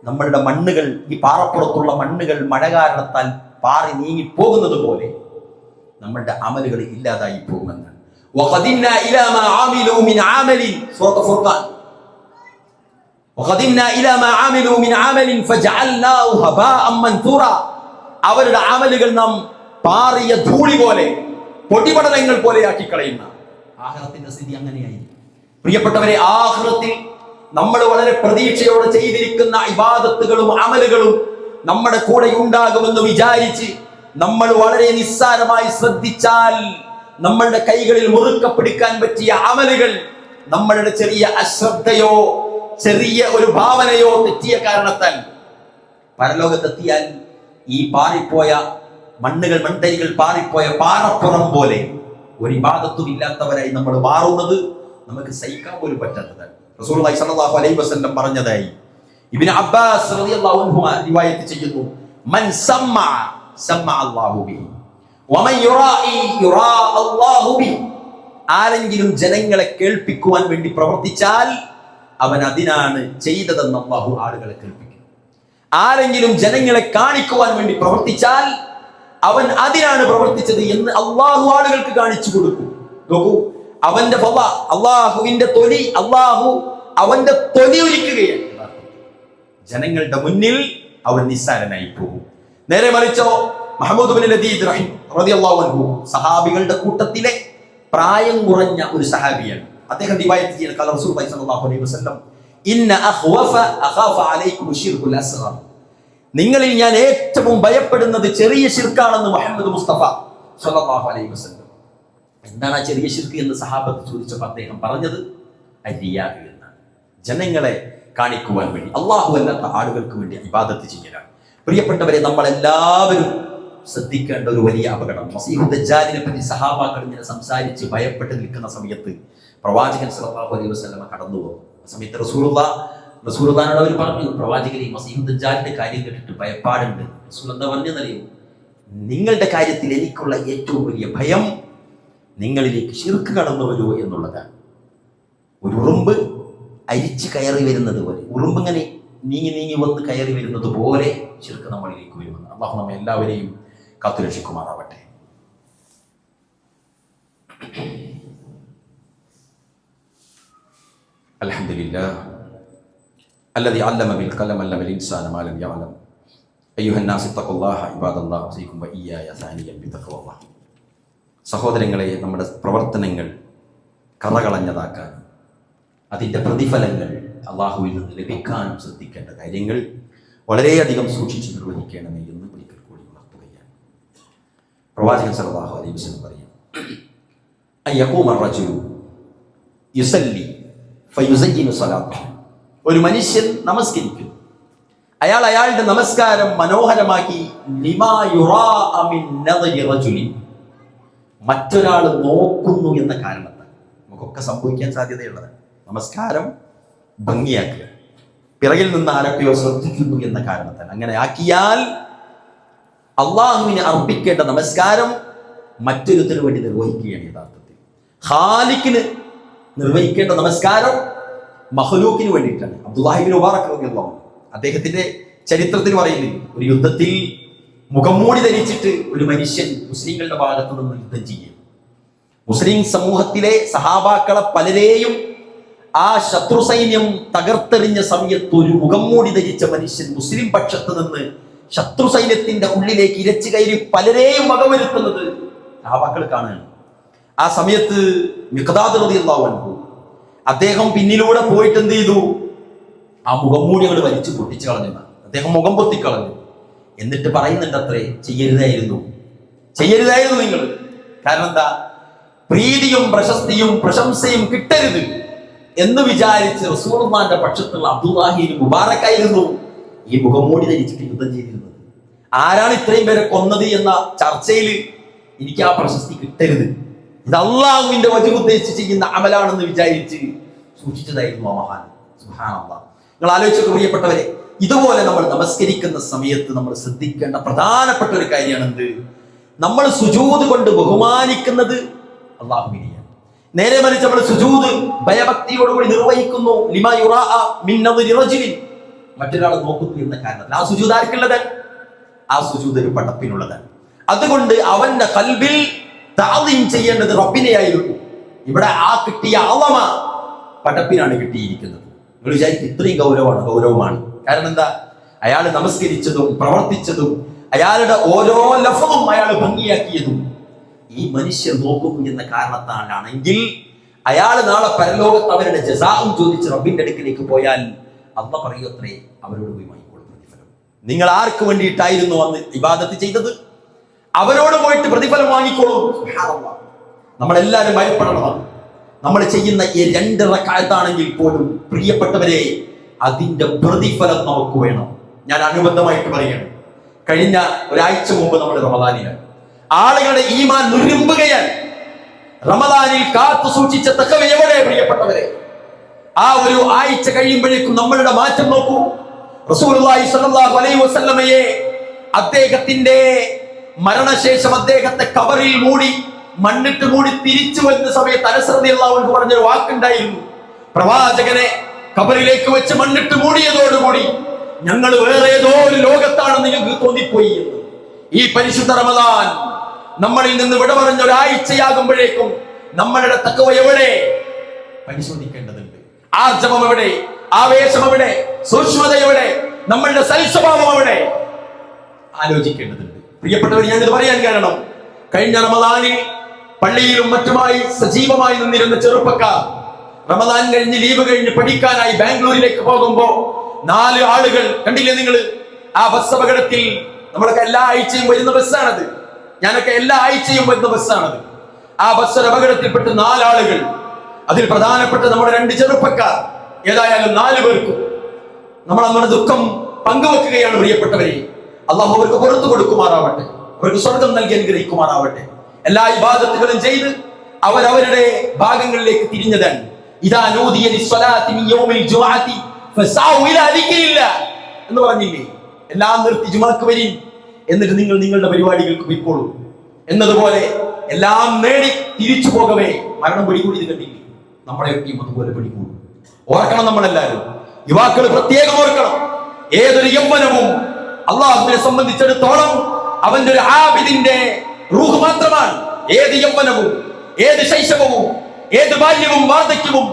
നമ്മളുടെ മണ്ണുകൾ, ഈ പാറപ്പുറത്തുള്ള മണ്ണുകൾ മഴ കാരണത്താൽ പാറി നീങ്ങി പോകുന്നത് പോലെ നമ്മളുടെ അമലുകൾ ഇല്ലാതായി പോകുമെന്ന്. وَقَدِمْنَا إِلَى مَا عَمِلُوا مِنْ عَمَلٍ സൂറത്ത് ഫുർഖാൻ. وَقَدِمْنَا إِلَى مَا عَمِلُوا مِنْ عَمَلٍ فَجَعَلْنَاهُ هَبَاءً مَنْثُورًا. അവരുടെ അമലുകൾ നാം പാറിയ ധൂളി പോലെ, പൊടിപടലങ്ങൾ പോലെയാക്കി കളയുന്ന ആഖിറത്തിന്റെ സ്ഥിതി അങ്ങനെയായി. പ്രിയപ്പെട്ടവരെ, ആഖിറത്തിൽ നമ്മൾ വളരെ പ്രതീക്ഷയോടെ ചെയ്തിരിക്കുന്ന ഇബാദത്തുകളും അമലുകളും നമ്മുടെ കൂടെ ഉണ്ടാകുമെന്ന് വിചാരിച്ച് നമ്മൾ വളരെ നിസ്സാരമായി ശ്രദ്ധിച്ചാൽ നമ്മളുടെ കൈകളിൽ മുറുക്ക പിടിക്കാൻ പറ്റിയ അമലുകൾ നമ്മളുടെ ചെറിയ അശ്രദ്ധയോ ചെറിയ ഒരു ഭാവനയോ തെറ്റിയ കാരണത്താൽ പരലോകത്തെത്തിയാൽ ഈ പാറിപ്പോയ മണ്ണുകൾ, മൺതരികൾ പാറിപ്പോയ പാറപ്പുറം പോലെ ഒരു ഇബാദത്തും ഇല്ലാത്തവരായി നമ്മൾ മാറുന്നത് നമുക്ക് സഹിക്കാൻ പോലും പറ്റാത്തതാണ്. റസൂലുള്ളാഹി സ്വല്ലല്ലാഹു അലൈഹി വസല്ലം പറഞ്ഞതായി ഇബ്നു അബ്ബാസ് റളിയല്ലാഹു അൻഹു റിവായത്ത് ചെയ്യുന്നു, മൻ സമ്മഅ സമ്മഅ അല്ലാഹു ബിഹി വമൻ യുറാഇ യുറാ അല്ലാഹു ബിഹി. ആരെങ്കിലും ജനങ്ങളെ കേൾപ്പിക്കുവാൻ വേണ്ടി പ്രവർത്തിച്ചാൽ അവൻ അതിനാണ് ചെയ്തതെന്ന് അല്ലാഹു ആളുകളെ കേൾപ്പിക്കും. ആരെങ്കിലും ജനങ്ങളെ കാണിക്കുവാൻ വേണ്ടി പ്രവർത്തിച്ചാൽ അവൻ അതിനാണ് പ്രവർത്തിച്ചത് എന്ന് അല്ലാഹു ആളുകൾക്ക് കാണിച്ചു കൊടുക്കും. നോക്കൂ, അവന്റെ അള്ളാഹുവിന്റെ തൊലി, അള്ളാഹു അവന്റെ തൊലി ഒരുക്കുകയാണ്. ജനങ്ങളുടെ മുന്നിൽ അവൻ നിസ്സാരനായി പോകും. നേരെ മറിച്ചോ മുഹമ്മദ് ബിൻ ലദീദ് റളിയല്ലാഹു അൻഹു സഹാബികളുടെ കൂട്ടത്തിലെ പ്രായം കുറഞ്ഞ ഒരു സഹാബിയാണ്. അദ്ദേഹം റിവായത്ത് ചെയ്യുന്ന ഖാല റസൂലുള്ളാഹി സ്വല്ലല്ലാഹു അലൈഹി വസല്ലം, ഇന്ന അഖാഫ അലൈക്കും ശിർകുൽ അസ്ഗർ. നിങ്ങളിൽ ഞാൻ ഏറ്റവും ഭയപ്പെടുന്നത് ചെറിയ ശിർക്കാണെന്ന് മുഹമ്മദ് മുസ്തഫ സ്വല്ലല്ലാഹു അലൈഹി വസല്ലം. എന്താണ് ആ ചെറിയ ശിർക്ക് എന്ന് സഹാബത്ത് ചോദിച്ചപ്പോൾ അദ്ദേഹം പറഞ്ഞത് അരിയാ എന്നാണ്. ജനങ്ങളെ കാണിക്കുവാൻ വേണ്ടി, അള്ളാഹു അല്ലാത്ത ആളുകൾക്ക് വേണ്ടി ഇബാദത്ത് ചെയ്യലാണ്. പ്രിയപ്പെട്ടവരെ, നമ്മൾ എല്ലാവരും ശ്രദ്ധിക്കേണ്ട ഒരു വലിയ അപകടം. മസീഹു ദജ്ജാലിനെ പറ്റി സഹാബാക്കൾ ഇങ്ങനെ സംസാരിച്ച് ഭയപ്പെട്ട് നിൽക്കുന്ന സമയത്ത് പ്രവാചകൻ സല്ലല്ലാഹു അലൈഹി വസല്ലം കടന്നു പോകും. ആ സമയത്ത് റസൂലുള്ളാഹിനോട് അവർ പറഞ്ഞു, പ്രവാചകനെ മസീഹു ദജ്ജാലിന്റെ കാര്യം കേട്ടിട്ട് ഭയപ്പാടുണ്ട്. റസൂൽ എന്താ പറഞ്ഞെന്നറിയോ, നിങ്ങളുടെ കാര്യത്തിൽ എനിക്കുള്ള ഏറ്റവും വലിയ ഭയം നിങ്ങളിലേക്ക് ശിർക്ക് കടന്നു വരുമോ എന്നുള്ളതാണ്. ഒരു ഉറുമ്പ് അരിച്ച് കയറി വരുന്നത് പോലെ, ഉറുമ്പ് ഇങ്ങനെ നീങ്ങി വന്ന് കയറി വരുന്നത് പോലെ ശിർക്ക് നമ്മളിലേക്ക് വരുമെന്ന്. അല്ലാഹു നമ്മെ എല്ലാവരെയും കാത്തുരക്ഷിക്കുമാറാവട്ടെ. അൽഹംദുലില്ലാഹ് അല്ലദീ അല്ലമ ബിൽ ഖലം അല്ലമൽ ഇൻസാന മാ ലം യഅലം. അയ്യുഹൻ നാസ് ഇത്തഖുല്ലാഹ ഇബാദല്ലാഹ് വസീകും വഇയ്യായ സാനിയൻ ബിതഖ്വല്ലാഹ്. സഹോദരങ്ങളെ, നമ്മുടെ പ്രവർത്തനങ്ങൾ കറകളഞ്ഞതാക്കാൻ, അതിൻ്റെ പ്രതിഫലങ്ങൾ അള്ളാഹുവിൽ നിന്ന് ലഭിക്കാനും ശ്രദ്ധിക്കേണ്ട കാര്യങ്ങൾ വളരെയധികം സൂക്ഷിച്ച് നിർവഹിക്കണമേ എന്ന് ഒരിക്കൽ കൂടി ഉണർത്തുകയാണ്. പ്രവാചകൻ സല്ലല്ലാഹു അലൈഹി വസല്ലം പറയും, അയ്യഖൂമ റജുലു യുസല്ലി ഫയുസയ്യിനു സ്വലാത്തഹു. ഒരു മനുഷ്യൻ നമസ്കരിക്കുന്നു, അയാൾ അയാളുടെ നമസ്കാരം മനോഹരമാക്കി, ലിമാ യുറാ മിൻ നദരി റജുലിൻ, മറ്റൊരാൾ നോക്കുന്നു എന്ന കാരണത്താൽ. നമുക്കൊക്കെ സംഭവിക്കാൻ സാധ്യതയുള്ളത് നമസ്കാരം ഭംഗിയാക്കുക, പിറകിൽ നിന്ന് ആരൊക്കെയോ ശ്രദ്ധിക്കുന്നു എന്ന കാരണത്താൽ. അങ്ങനെ ആക്കിയാൽ അള്ളാഹുവിന് അർപ്പിക്കേണ്ട നമസ്കാരം മറ്റൊരുത്തിന് വേണ്ടി നിർവഹിക്കുകയാണ്. യഥാർത്ഥത്തിൽ ഖാലിഖിന് നിർവഹിക്കേണ്ട നമസ്കാരം മഖ്ലൂക്കിന് വേണ്ടിയിട്ടാണ്. അബ്ദുല്ലാഹി ഇബ്നു മുബാറക് റളിയല്ലാഹു അൻഹു അദ്ദേഹത്തിന്റെ ചരിത്രത്തിൽ പറയുന്നില്ല, ഒരു യുദ്ധത്തിൽ മുഖംമൂടി ധരിച്ചിട്ട് ഒരു മനുഷ്യൻ മുസ്ലിങ്ങളുടെ ഭാഗത്ത് നിന്ന് യുദ്ധം ചെയ്യും. മുസ്ലിം സമൂഹത്തിലെ സഹാബാക്കളെ പലരെയും ആ ശത്രു സൈന്യം തകർത്തെറിഞ്ഞ സമയത്ത് ഒരു മുഖംമൂടി ധരിച്ച മനുഷ്യൻ മുസ്ലിം പക്ഷത്ത് നിന്ന് ശത്രു സൈന്യത്തിന്റെ ഉള്ളിലേക്ക് ഇരച്ചു കയറി പലരെയും വകവരുത്തുന്നത് സഹാബാക്കൾ കാണുകയാണ്. ആ സമയത്ത് മിഖ്ദാദ് റളിയല്ലാഹു അൻഹു അദ്ദേഹം പിന്നിലൂടെ പോയിട്ട് എന്ത് ചെയ്തു? ആ മുഖംമൂടി അങ്ങോട്ട് വലിച്ചു പൊട്ടിച്ചു കളഞ്ഞു. അദ്ദേഹം മുഖം പൊത്തിക്കളഞ്ഞു. എന്നിട്ട് പറയുന്നുണ്ട്, അത്രേ ചെയ്യരുതായിരുന്നു നിങ്ങൾ. കാരണം എന്താ? പ്രീതിയും പ്രശസ്തിയും പ്രശംസയും കിട്ടരുത് എന്ന് വിചാരിച്ച് റസൂലുള്ളാഹിന്റെ പക്ഷത്തുള്ള അബ്ദുല്ലാഹി ഇബ്നു മുബാറക്കായിരുന്നു ഈ മുഖംമൂടി ധരിച്ചിട്ട് യുദ്ധം ചെയ്തിരുന്നത്. ആരാണ് ഇത്രയും പേരെ കൊന്നത് എന്ന ചർച്ചയിൽ എനിക്ക് ആ പ്രശസ്തി കിട്ടരുത്, ഇത് അള്ളാഹുവിന്റെ വജഹ് ഉദ്ദേശിച്ച് ചെയ്യുന്ന അമലാണെന്ന് വിചാരിച്ച് സൂക്ഷിച്ചതായിരുന്നു ആ മഹാൻ. സുബ്ഹാനല്ലാഹ്. നിങ്ങൾ ആലോചിച്ചു പ്രിയപ്പെട്ടവരെ, ഇതുപോലെ നമ്മൾ നമസ്കരിക്കുന്ന സമയത്ത് നമ്മൾ ശ്രദ്ധിക്കേണ്ട പ്രധാനപ്പെട്ട ഒരു കാര്യമാണ് എന്ത്? നമ്മൾ സുജൂദ് കൊണ്ട് ബഹുമാനിക്കുന്നത് അള്ളാഹുവിനെയാണ്. നേരെ മറിച്ച് നമ്മൾ സുജൂദ് ഭയഭക്തിയോടുകൂടി നിർവഹിക്കുന്നു ലിമാ യുറാഅ മിൻ നദരി റജുലിൻ, മറ്റൊരാൾ നോക്കുന്നു എന്ന കാരണത്തിൽ. ആ സുജൂദ് ആർക്കുള്ളതാണ്? ആ സുജൂദ് ഒരു പടപ്പിനുള്ളതാണ്. അതുകൊണ്ട് അവന്റെ ഖൽബിൽ തഅദീം ചെയ്യേണ്ടത് റബ്ബിനെയായിരുന്നു. ഇവിടെ ആ കിട്ടിയ അളമ പടപ്പിനാണ് കിട്ടിയിരിക്കുന്നത്. നിങ്ങൾ വിചാരിക്കും ഇത്രയും ഗൗരവമാണ്. കാരണം എന്താ? അയാൾ നമസ്കരിച്ചതും പ്രവർത്തിച്ചതും അയാളുടെ ഓരോ ലഫ്ളും അയാൾ ഭംഗിയാക്കിയതും ഈ മനുഷ്യർ നോക്കുന്നു എന്ന കാരണത്താലാണെങ്കിൽ അയാൾ നാളെ പരലോകത്ത് അവരുടെ ജസാഉം ചോദിച്ച് റബ്ബിന്റെ അടുക്കിലേക്ക് പോയാൽ അല്ലാഹു പറയുമത്രേ, അവരോട് പോയി വാങ്ങിക്കോളും പ്രതിഫലം. നിങ്ങൾ ആർക്ക് വേണ്ടിയിട്ടായിരുന്നു അന്ന് ഇബാദത്ത് ചെയ്തത്? അവരോട് പോയിട്ട് പ്രതിഫലം വാങ്ങിക്കോളൂ. സുബ്ഹാനല്ലാഹ്. നമ്മളെല്ലാവരും ഭയപ്പെടണം. നമ്മൾ ചെയ്യുന്ന ഈ 2 റക്അത്താണെങ്കിൽ പോലും പ്രിയപ്പെട്ടവരെ, അതിന്റെ പ്രതിഫലം നമുക്ക് വേണം. ഞാൻ അനുബന്ധമായിട്ട് പറയണം, കഴിഞ്ഞ ഒരാഴ്ച മുമ്പ് നമ്മൾ റമദാനിലാണ്. ആളുകളുടെ ഈമാൻ നുരുമ്പുകയാണ്. റമദാനിൽ കാത്തു സൂക്ഷിച്ച തഖ്വ എവിടെ പ്രിയപ്പെട്ടവരെ? ആ ഒരു ആഴ്ച കഴിയുമ്പോഴേക്കും നമ്മളുടെ മാറ്റം നോക്കൂ. റസൂലുള്ളാഹി സ്വല്ലല്ലാഹു അലൈഹി വസല്ലമയെ അദ്ദേഹത്തിന്റെ മരണശേഷം അദ്ദേഹത്തെ ഖബറിൽ മൂടി മണ്ണിട്ട് മൂടി തിരിച്ചു വരുന്ന സമയത്ത് അനസ് റളിയല്ലാഹു അൻഹു പറഞ്ഞൊരു വാക്കുണ്ടായിരുന്നു, പ്രവാചകനെ ഖബറിലേക്ക് വെച്ച് മണ്ണിട്ട് മൂടിയതോടുകൂടി ഞങ്ങൾ വേറെ ഏതോ ഒരു ലോകത്താണെന്ന് നിങ്ങൾക്ക് തോന്നിപ്പോയി എന്ന്. ഈ പരിശുദ്ധ റമദാൻ നമ്മളിൽ നിന്ന് വിട പറഞ്ഞ ഒരാഴ്ചയാകുമ്പോഴേക്കും നമ്മളുടെ തഖ്വ എവിടെ പരിശോധിക്കേണ്ടതുണ്ട്. ആർജവം എവിടെ? ആവേശം എവിടെ? സൂക്ഷ്മത എവിടെ? നമ്മളുടെ സൽസ്വഭാവം എവിടെ? ആലോചിക്കേണ്ടതുണ്ട്. പ്രിയപ്പെട്ടവർ, ഞാനിത് പറയാൻ കാരണം, കഴിഞ്ഞ റമദാനിൽ പള്ളിയിലും മറ്റുമായി സജീവമായി നിന്നിരുന്ന ചെറുപ്പക്കാർ റമദാൻ കഴിഞ്ഞ് ലീവ് കഴിഞ്ഞ് പഠിക്കാനായി ബാംഗ്ലൂരിലേക്ക് പോകുമ്പോ 4 ആളുകൾ കണ്ടില്ലേ നിങ്ങൾ? ആ ബസ് അപകടത്തിൽ, നമ്മളൊക്കെ എല്ലാ ആഴ്ചയും വരുന്ന ബസ്സാണത്, ഞാനൊക്കെ എല്ലാ ആഴ്ചയും വരുന്ന ബസ്സാണത്. ആ ബസ് അപകടത്തിൽപ്പെട്ട് 4 ആളുകൾ, അതിൽ പ്രധാനപ്പെട്ട നമ്മുടെ 2 ചെറുപ്പക്കാർ. ഏതായാലും 4 പേർക്കും നമ്മൾ നമ്മുടെ ദുഃഖം പങ്കുവെക്കുകയാണ് പ്രിയപ്പെട്ടവരെ. അള്ളാഹു അവർക്ക് പുറത്തു കൊടുക്കുമാറാവട്ടെ, അവർക്ക് സ്വർഗം നൽകി അനുഗ്രഹിക്കുമാറാവട്ടെ. എല്ലാ ഇബാദത്തുകളും ചെയ്ത് അവരവരുടെ ഭാഗങ്ങളിലേക്ക് തിരിഞ്ഞതാണ്. ഇദാ നൂദിയ ലിസ്സലാത്തി മിൻ യൗമിൽ ജുമുഅത്തി ഫസഔ ഇലാ ദിക്രില്ലാഹ് എന്ന് പറഞ്ഞില്ലേ? എല്ലാം നിർത്തി ജുമുഅക്ക് വരീൻ, എന്നിട്ട് നിങ്ങൾ നിങ്ങളുടെ പരിപാടികൾക്ക് പോയിക്കോളൂ എന്നതുപോലെ എല്ലാം നേടി തിരിച്ചു പോകവേ മരണം പിടികൂടിയത് കണ്ടില്ലേ? നമ്മളെയൊക്കെയും അതുപോലെ പിടികൂടും. ഓർക്കണം, നമ്മളെല്ലാവരും യുവാക്കൾ പ്രത്യേകം ഓർക്കണം. ഏതൊരു യൗവനവും അള്ളാഹുവിനെ സംബന്ധിച്ചിടത്തോളം അവന്റെ ഒരു ആബിദിന്റെ റൂഹ് മാത്രമാണ്. ഏത് യൗവനവും, ഏത് ശൈശവവും, ഏത് ബാല്യവും വാർദ്ധക്യവും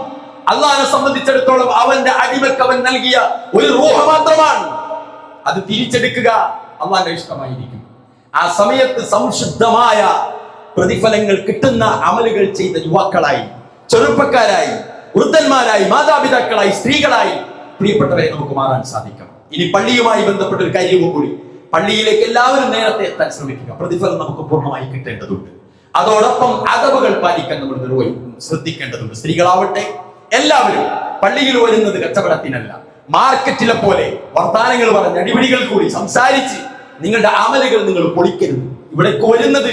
അള്ളാഹിനെ സംബന്ധിച്ചിടത്തോളം അവന്റെ അടിമക്ക് അവൻ നൽകിയ ഒരു റൂഹ് മാത്രമാണ്. അത് തിരിച്ചെടുക്കുക അള്ളാഹിന്റെ ഇഷ്ടമായിരിക്കും. ആ സമയത്ത് സംശുദ്ധമായ പ്രതിഫലങ്ങൾ കിട്ടുന്ന അമലുകൾ ചെയ്ത യുവാക്കളായി, ചെറുപ്പക്കാരായി, വൃദ്ധന്മാരായി, മാതാപിതാക്കളായി, സ്ത്രീകളായി പ്രിയപ്പെട്ടവരെ നമുക്ക് മാറാൻ സാധിക്കണം. ഇനി പള്ളിയുമായി ബന്ധപ്പെട്ട ഒരു കാര്യവും കൂടി, പള്ളിയിലേക്ക് എല്ലാവരും നേരത്തെ എത്താൻ ശ്രമിക്കുക. പ്രതിഫലം നമുക്ക് പൂർണ്ണമായി കിട്ടേണ്ടതുണ്ട്. അതോടൊപ്പം അദബുകൾ പാലിക്കാൻ നമ്മൾ ശ്രദ്ധിക്കേണ്ടതുണ്ട്. സ്ത്രീകളാവട്ടെ, എല്ലാവരും പള്ളിയിൽ വരുന്നത് കച്ചവടത്തിനല്ല, മാർക്കറ്റിലെ പോലെ വർത്താനങ്ങൾ പറഞ്ഞ് അടിപിടികൾ കൂടി സംസാരിച്ച് നിങ്ങളുടെ അമലുകൾ നിങ്ങൾ പൊളിക്കരുത്. ഇവിടെ വരുന്നത്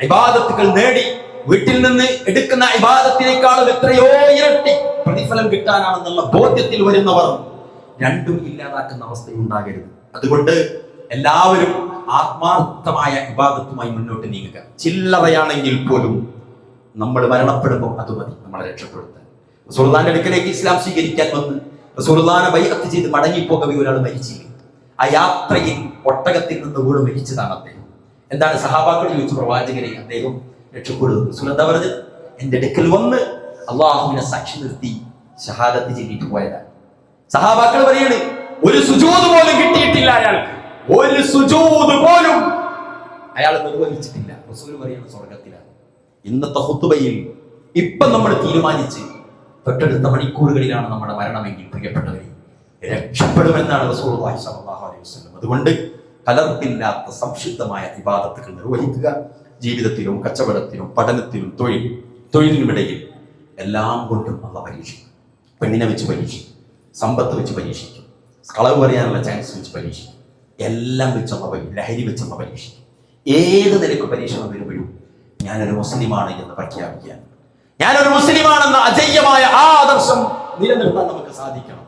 ഇബാദത്തുകൾ നേടി വീട്ടിൽ നിന്ന് എടുക്കുന്ന ഇബാദത്തിനേക്കാളും എത്രയോ ഇരട്ടി പ്രതിഫലം കിട്ടാനാണെന്നുള്ള ബോധ്യത്തിൽ വരുന്നവർ രണ്ടും ഇല്ലാതാക്കുന്ന അവസ്ഥയുണ്ടാകരുത്. അതുകൊണ്ട് എല്ലാവരും ആത്മാർത്ഥമായ ഇബാദത്തുമായി മുന്നോട്ട് നീങ്ങുക. ചില്ലറയാണെങ്കിൽ പോലും നമ്മൾ മരണപ്പെടുമ്പോൾ അത് മതി നമ്മളെ രക്ഷപ്പെടുത്താൻ. റസൂലുള്ളാഹിന്റെ അടുക്കലേക്ക് ഇസ്ലാം സ്വീകരിക്കാൻ വന്ന് റസൂലുള്ളാഹിനെ ബൈഅത്ത് ചെയ്ത് മടങ്ങിപ്പോകവേ ഒരാൾ മരിച്ചില്ല. ആ യാത്രയിൽ ഒട്ടകത്തിൽ നിന്ന് വീണ് മരിച്ചതാണ് അദ്ദേഹം. എന്താണ് സഹാബാക്കൾ ചോദിച്ചു, പ്രവാചകരെ അദ്ദേഹം രക്ഷപ്പെടുന്നു. റസൂൽ എന്താ പറഞ്ഞത്? എന്റെ അടുക്കൽ വന്ന് അള്ളാഹുവിനെ സാക്ഷി നിർത്തി ഷഹാദത്ത് ചൊല്ലിയിട്ട് പോയതാണ്. സഹാബാക്കൾ പറയാണ്, ഒരു സുജൂദ് പോലും കിട്ടിയിട്ടില്ല അയാൾക്ക്, ഒരു സുജൂദ് പോലും അയാൾ നിർവഹിച്ചിട്ടില്ല. റസൂൽ പറയാണ് സ്വർഗത്തിലാണ്. ഇന്നത്തെ ഖുതുബയിൽ ഇപ്പം നമ്മൾ തീരുമാനിച്ച് തൊട്ടടുത്ത മണിക്കൂറുകളിലാണ് നമ്മുടെ മരണമെങ്കിൽ പ്രിയപ്പെട്ടവരെ രക്ഷപ്പെടുമെന്നാണ് റസൂലുള്ളാഹി സ്വല്ലല്ലാഹു അലൈഹി വസല്ലം. അതുകൊണ്ട് കലർപ്പില്ലാത്ത സംശുദ്ധമായ ഇബാദത്തുകൾ നിർവഹിക്കുക. ജീവിതത്തിലും കച്ചവടത്തിലും പഠനത്തിലും തൊഴിലിനുമിടയിൽ എല്ലാം കൊണ്ടും അള്ളാഹു പരീക്ഷിക്കും. പെണ്ണിനെ വെച്ച് പരീക്ഷിക്കും, സമ്പത്ത് വെച്ച് പരീക്ഷിക്കും, കളവ് പറയാനുള്ള ചാൻസ് വെച്ച് പരീക്ഷിക്കും, എല്ലാം വെച്ചൊന്ന ലഹരി വെച്ചൊന്ന പരീക്ഷിക്കും. ഏത് നിലയ്ക്ക് പരീക്ഷണം വരുമ്പോഴും ഞാനൊരു മുസ്ലിമാണ് എന്ന് പ്രഖ്യാപിക്കാൻ, ഞാനൊരു മുസ്ലിമാണെന്ന അജയ്യമായ ആ ആദർശം നിലനിർത്താൻ നമുക്ക് സാധിക്കണം.